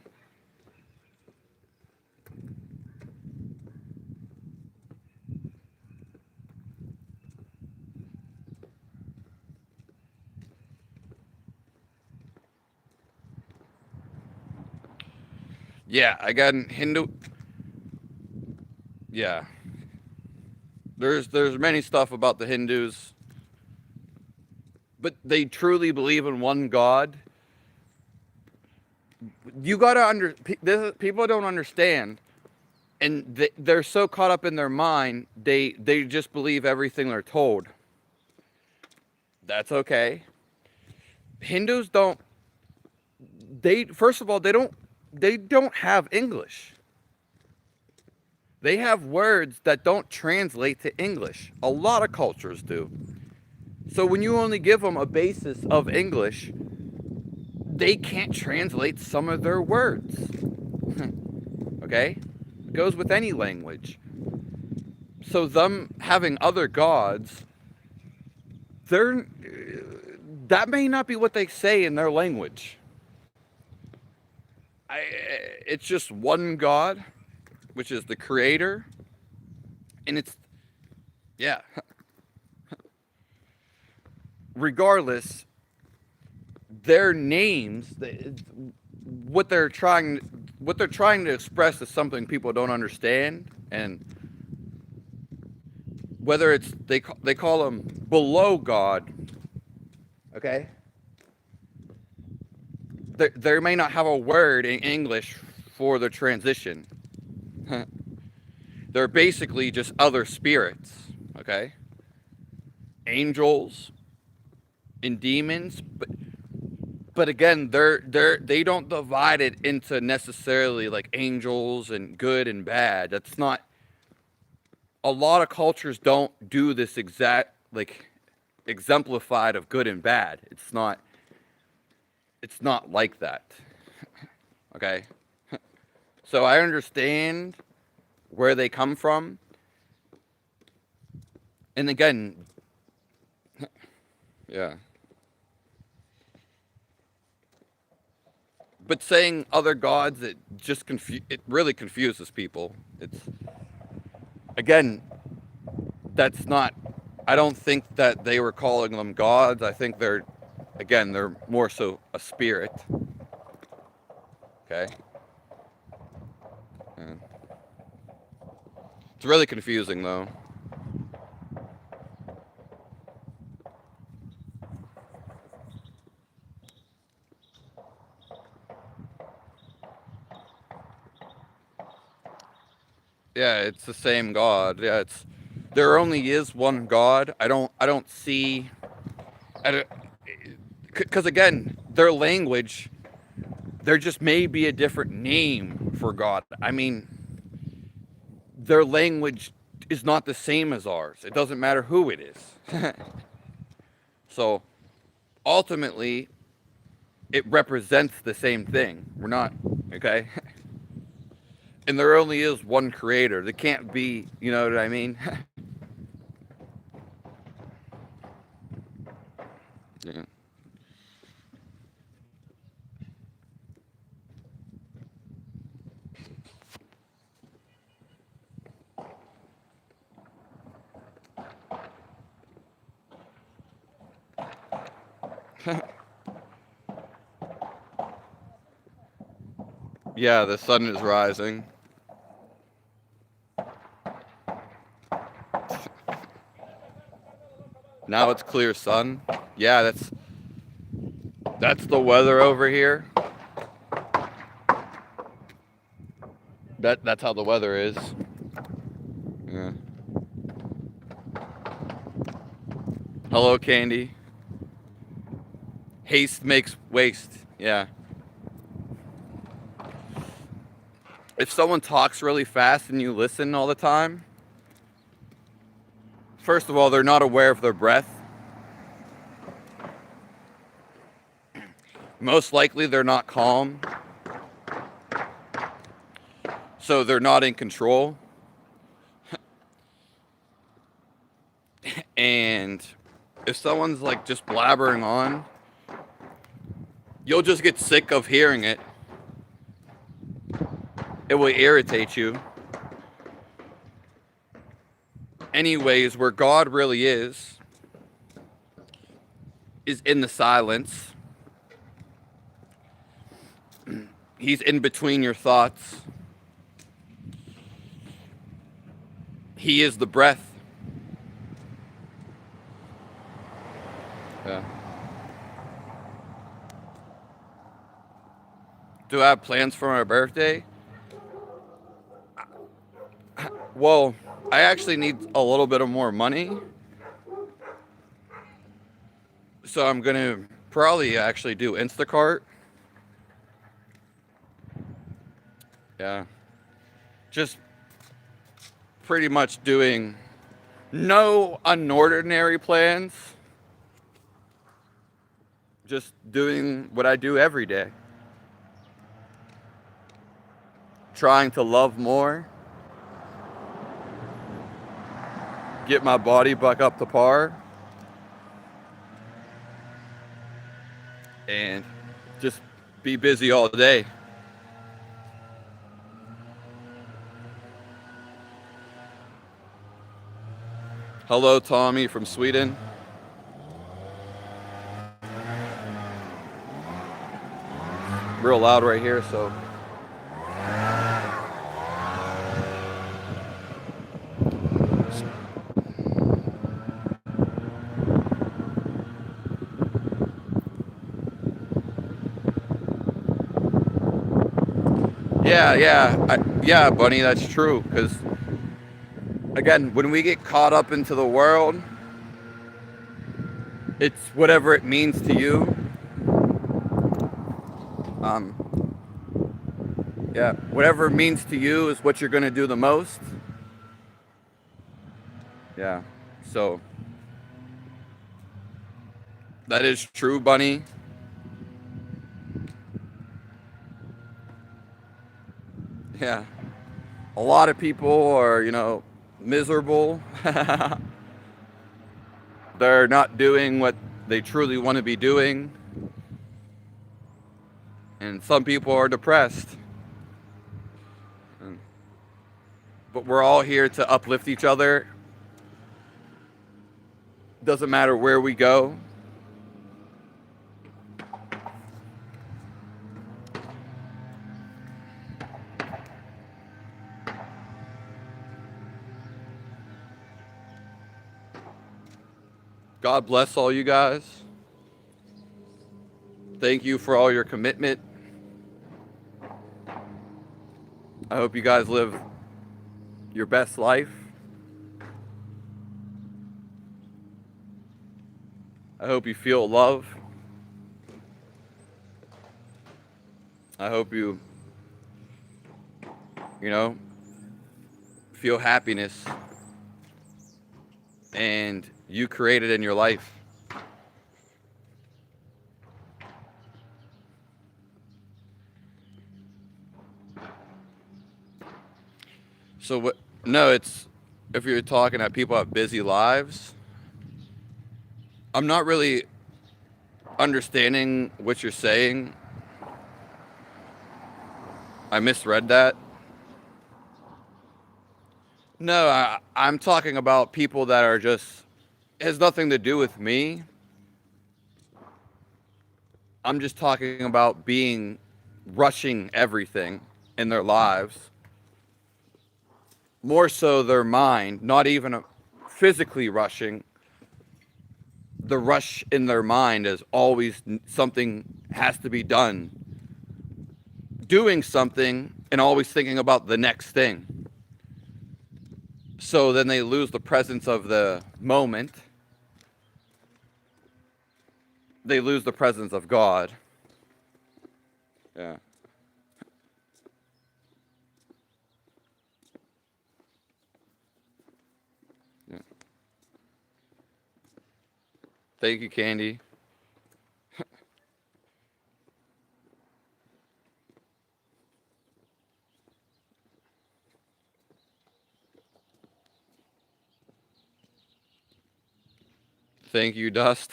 Yeah, I got an Hindu. Yeah, there's many stuff about the Hindus, but they truly believe in one God. You gotta people don't understand, and they're so caught up in their mind, they just believe everything they're told. That's okay. Hindus don't. They first of all they don't have English. They have words that don't translate to English. A lot of cultures do. So when you only give them a basis of English, they can't translate some of their words. Okay? It goes with any language. So them having other gods, that may not be what they say in their language. It's just one God, which is the creator, and it's, yeah. Regardless, their names, what they're trying to express is something people don't understand, and whether it's they call them below God, okay? They may not have a word in English for the transition. They're basically just other spirits, okay? Angels and demons, but again, they don't divide it into necessarily like angels and good and bad. That's not. A lot of cultures don't do this exact like exemplified of good and bad. It's not like that. Okay? So I understand where they come from. And again, yeah. But saying other gods, it just it really confuses people. It's again, that's not. I don't think that they were calling them gods. I think they're more so a spirit. Okay. Yeah. It's really confusing, though. Yeah, it's the same God. Yeah, there only is one God. I don't see. Because again, their language, there just may be a different name for God. I mean, their language is not the same as ours. It doesn't matter who it is. So ultimately, it represents the same thing. We're not, okay? And there only is one creator. There can't be, you know what I mean? Yeah. Yeah, the sun is rising. Now it's clear sun. Yeah, that's the weather over here. That's how the weather is. Yeah. Hello, Candy. Haste makes waste. Yeah. If someone talks really fast and you listen all the time, first of all, they're not aware of their breath. Most likely, they're not calm. So they're not in control. And if someone's like just blabbering on, you'll just get sick of hearing it. It will irritate you. Anyways, where God really is in the silence. He's in between your thoughts. He is the breath. Yeah. Do I have plans for my birthday? Well, I actually need a little bit of more money. So I'm going to probably actually do Instacart. Yeah. Just pretty much doing no unordinary plans. Just doing what I do every day. Trying to love more. Get my body back up to par. And just be busy all day. Hello, Tommy from Sweden. Real loud right here, so. Yeah, Bunny, that's true. Because, again, when we get caught up into the world, it's whatever it means to you. Yeah, whatever it means to you is what you're going to do the most. Yeah, so that is true, Bunny. Yeah, a lot of people are, miserable. They're not doing what they truly want to be doing. And some people are depressed. But we're all here to uplift each other. Doesn't matter where we go. God bless all you guys. Thank you for all your commitment. I hope you guys live your best life. I hope you feel love. I hope you feel happiness. And you create it in your life. So what? No, it's if you're talking that people have busy lives. I'm not really understanding what you're saying. I misread that. No, I'm talking about people that are just, it has nothing to do with me. I'm just talking about rushing everything in their lives, more so their mind, not even physically rushing. The rush in their mind is always something has to be done, doing something, and always thinking about the next thing. So then they lose the presence of the moment. They lose the presence of God. Yeah. Yeah. Thank you, Candy. Thank you, Dust.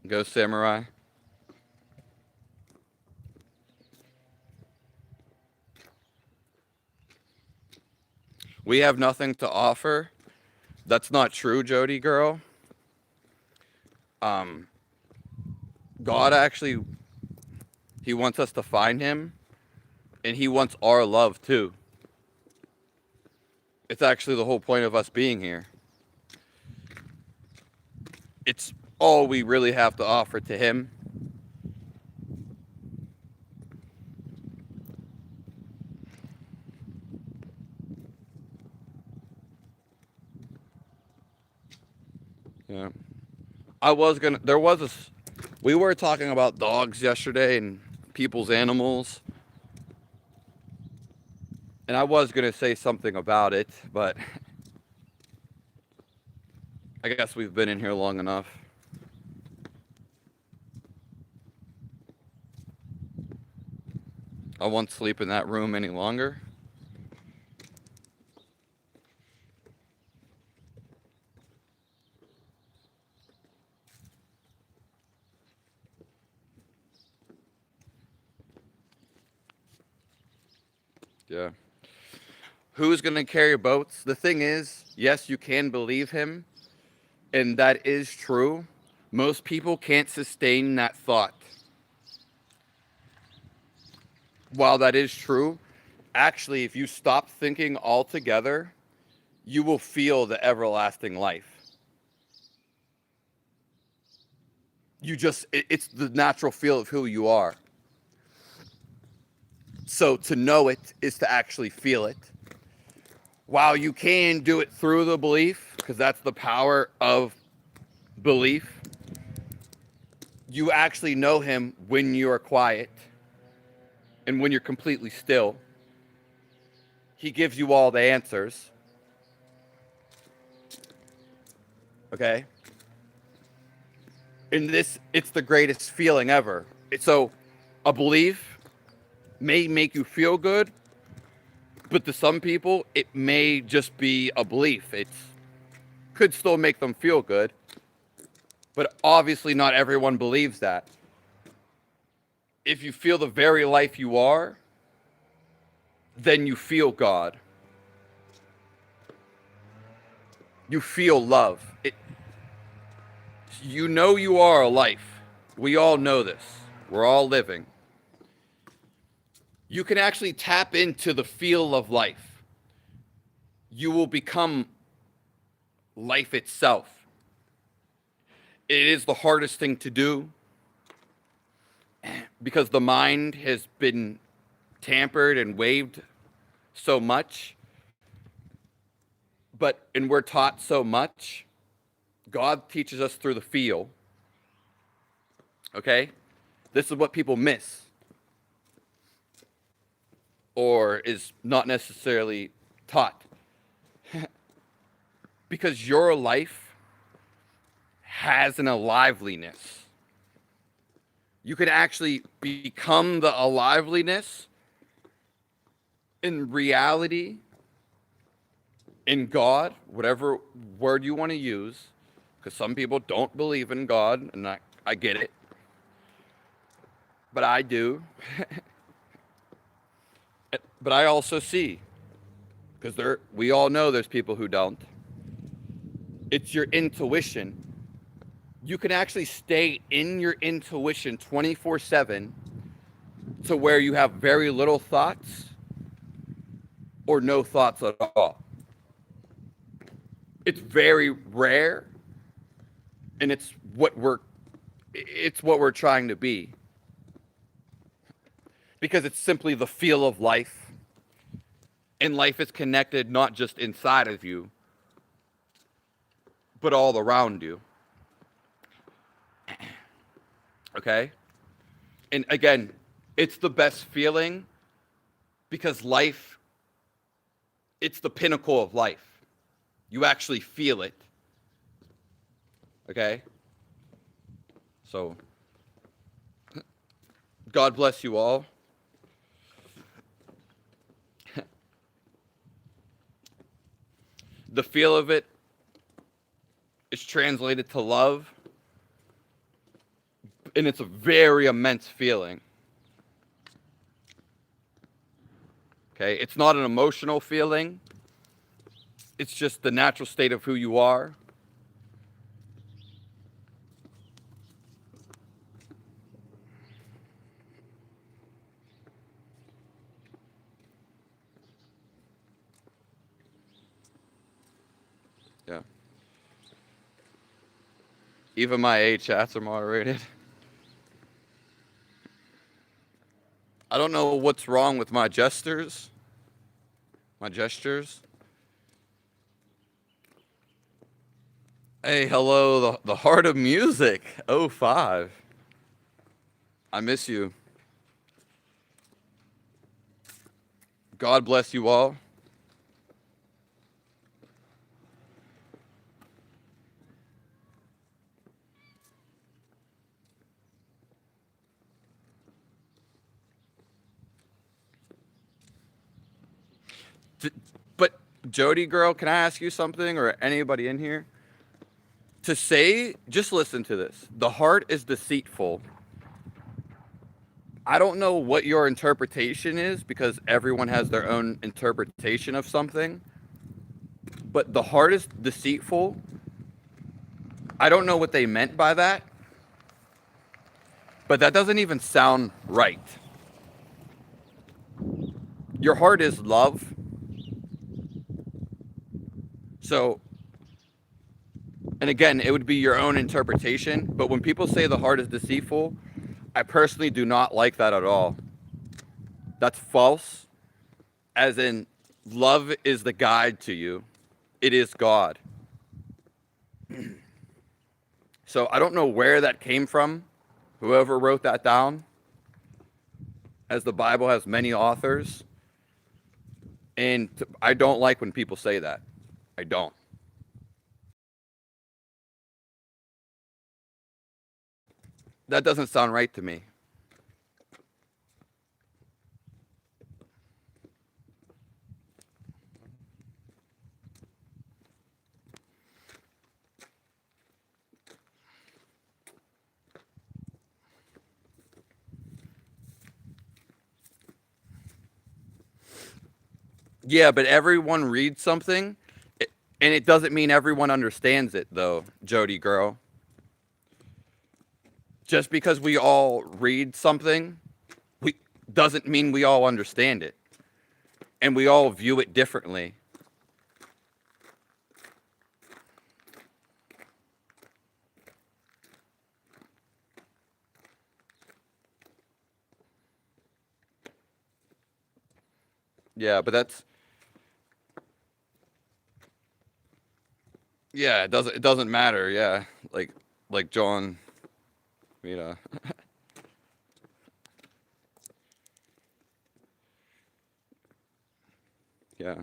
Go Samurai. We have nothing to offer. That's not true, Jody girl. Um, God actually, he wants us to find him, and he wants our love too. It's actually the whole point of us being here. It's all we really have to offer to him. Yeah. We were talking about dogs yesterday and people's animals. And I was going to say something about it, but I guess we've been in here long enough. I won't sleep in that room any longer. Yeah. Who's going to carry boats? The thing is, yes, you can believe him, and that is true. Most people can't sustain that thought. While that is true, actually, if you stop thinking altogether, you will feel the everlasting life. It's the natural feel of who you are. So to know it is to actually feel it. While you can do it through the belief, because that's the power of belief, you actually know him when you're quiet and when you're completely still. He gives you all the answers. Okay? And it's the greatest feeling ever. So a belief may make you feel good, but to some people, it may just be a belief. It could still make them feel good, but obviously not everyone believes that. If you feel the very life you are, then you feel God. You feel love. You know you are a life. We all know this. We're all living. You can actually tap into the feel of life. You will become life itself. It is the hardest thing to do because the mind has been tampered and waved so much. And we're taught so much. God teaches us through the feel. Okay? This is what people miss. Or is not necessarily taught. Because your life has an aliveliness. You can actually become the aliveliness in reality, in God, whatever word you want to use, because some people don't believe in God, and I get it. But I do. But I also see, because we all know there's people who don't. It's your intuition. you can actually stay in your intuition 24/7 to where you have very little thoughts or no thoughts at all. It's very rare, and it's what we're trying to be, because it's simply the feel of life, and life is connected not just inside of you but all around you. Okay? And again, it's the best feeling because life, it's the pinnacle of life. You actually feel it. Okay? So, God bless you all. The feel of it is translated to love, and it's a very immense feeling. Okay? It's not an emotional feeling. It's just the natural state of who you are. Yeah. Even my A chats are moderated. I don't know what's wrong with my gestures. My gestures. Hey, hello, the heart of music. Oh 05. I miss you. God bless you all. But Jody girl, can I ask you something, or anybody in here? To say, just listen to this. The heart is deceitful. I don't know what your interpretation is because everyone has their own interpretation of something. But the heart is deceitful. I don't know what they meant by that. But that doesn't even sound right. Your heart is love. So, and again, it would be your own interpretation. But when people say the heart is deceitful, I personally do not like that at all. That's false. As in, love is the guide to you. It is God. So I don't know where that came from, whoever wrote that down, as the Bible has many authors. And I don't like when people say that. I don't. That doesn't sound right to me. Yeah, but everyone reads something, and it doesn't mean everyone understands it, though, Jody girl. Just because we all read something, we doesn't mean we all understand it, and we all view it differently. Yeah, but that's, yeah, it doesn't matter. Yeah, like John, you know. Yeah.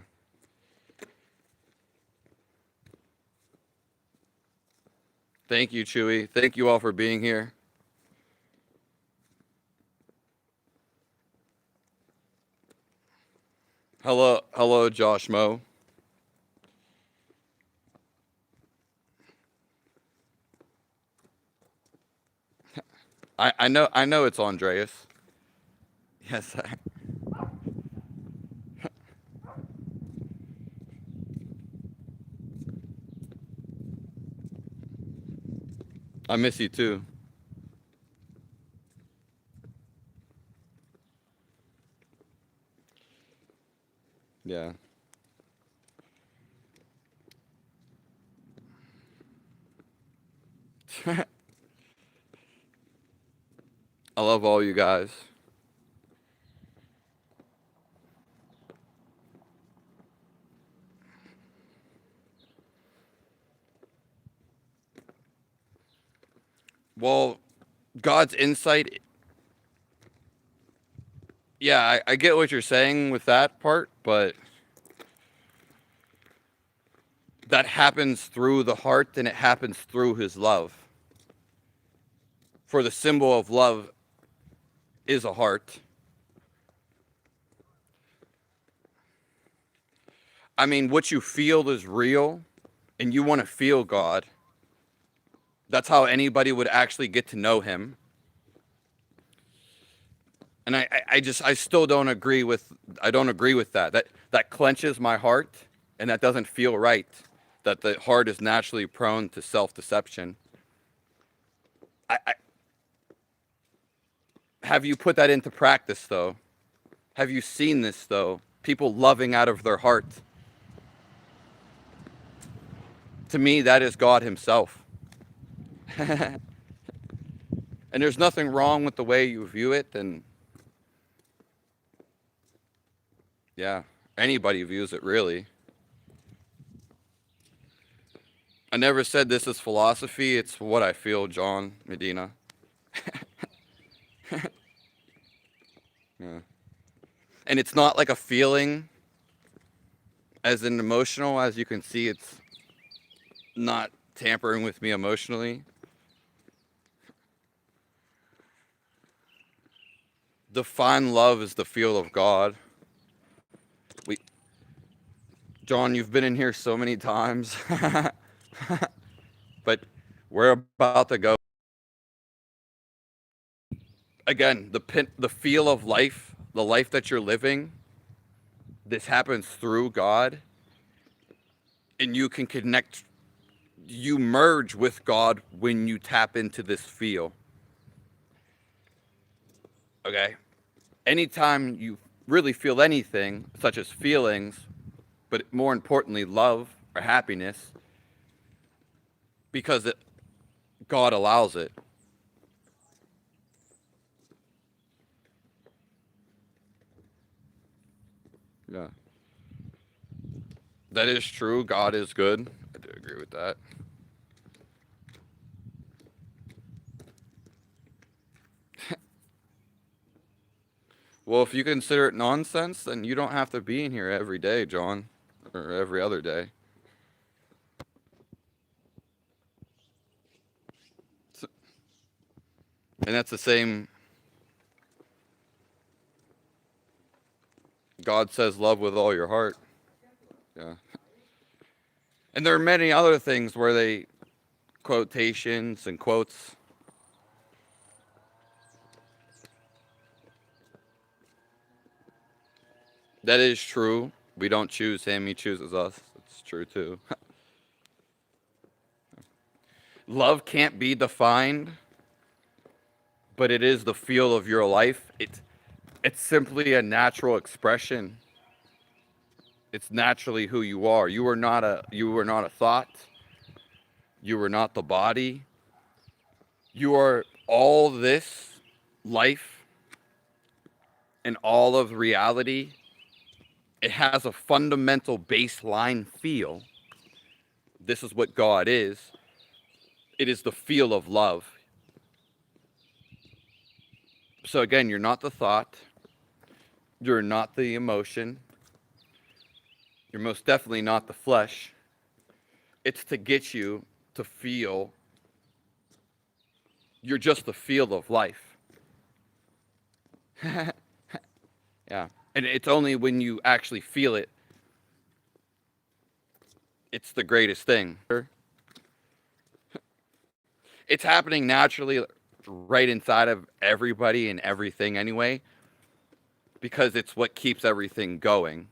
Thank you, Chewy. Thank you all for being here. Hello, Josh Mo. I know it's Andreas. Yes. I miss you too. Yeah. I love all you guys. Well, God's insight, yeah, I get what you're saying with that part, but that happens through the heart and it happens through his love. For the symbol of love is a heart. I mean, what you feel is real and you want to feel God. That's how anybody would actually get to know him. And I still don't agree with, I don't agree with that. That clenches my heart and that doesn't feel right. That the heart is naturally prone to self-deception. I have you put that into practice though? Have you seen this though? People loving out of their heart. To me, that is God himself. And there's nothing wrong with the way you view it, and yeah, anybody views it really. I never said this is philosophy, it's what I feel, John Medina. Yeah. And it's not like a feeling as an emotional, as you can see, it's not tampering with me emotionally. Define love as the feel of God. We, John, you've been in here so many times, but we're about to go. Again, the feel of life, the life that you're living, this happens through God, and you can connect, you merge with God when you tap into this feel. Okay? Anytime you really feel anything, such as feelings, but more importantly, love or happiness, because God allows it. Yeah. That is true. God is good. I do agree with that. Well, if you consider it nonsense, then you don't have to be in here every day, John, or every other day. And that's the same. God says love with all your heart. Yeah. And there are many other things where they quotations and quotes. That is true. We don't choose him, he chooses us. That's true too. Love can't be defined, but it is the feel of your life. It's simply a natural expression. It's naturally who you are. You are not a thought. You are not the body. You are all this life and all of reality. It has a fundamental baseline feel. This is what God is. It is the feel of love. So again, you're not the thought. You're not the emotion. You're most definitely not the flesh. It's to get you to feel. You're just the feel of life. Yeah. And it's only when you actually feel it, it's the greatest thing. It's happening naturally right inside of everybody and everything anyway, because it's what keeps everything going.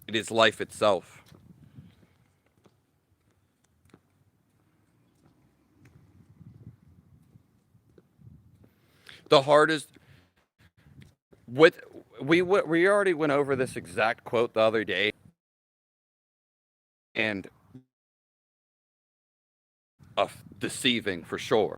It is life itself. The heart is with we already went over this exact quote the other day, and deceiving for sure.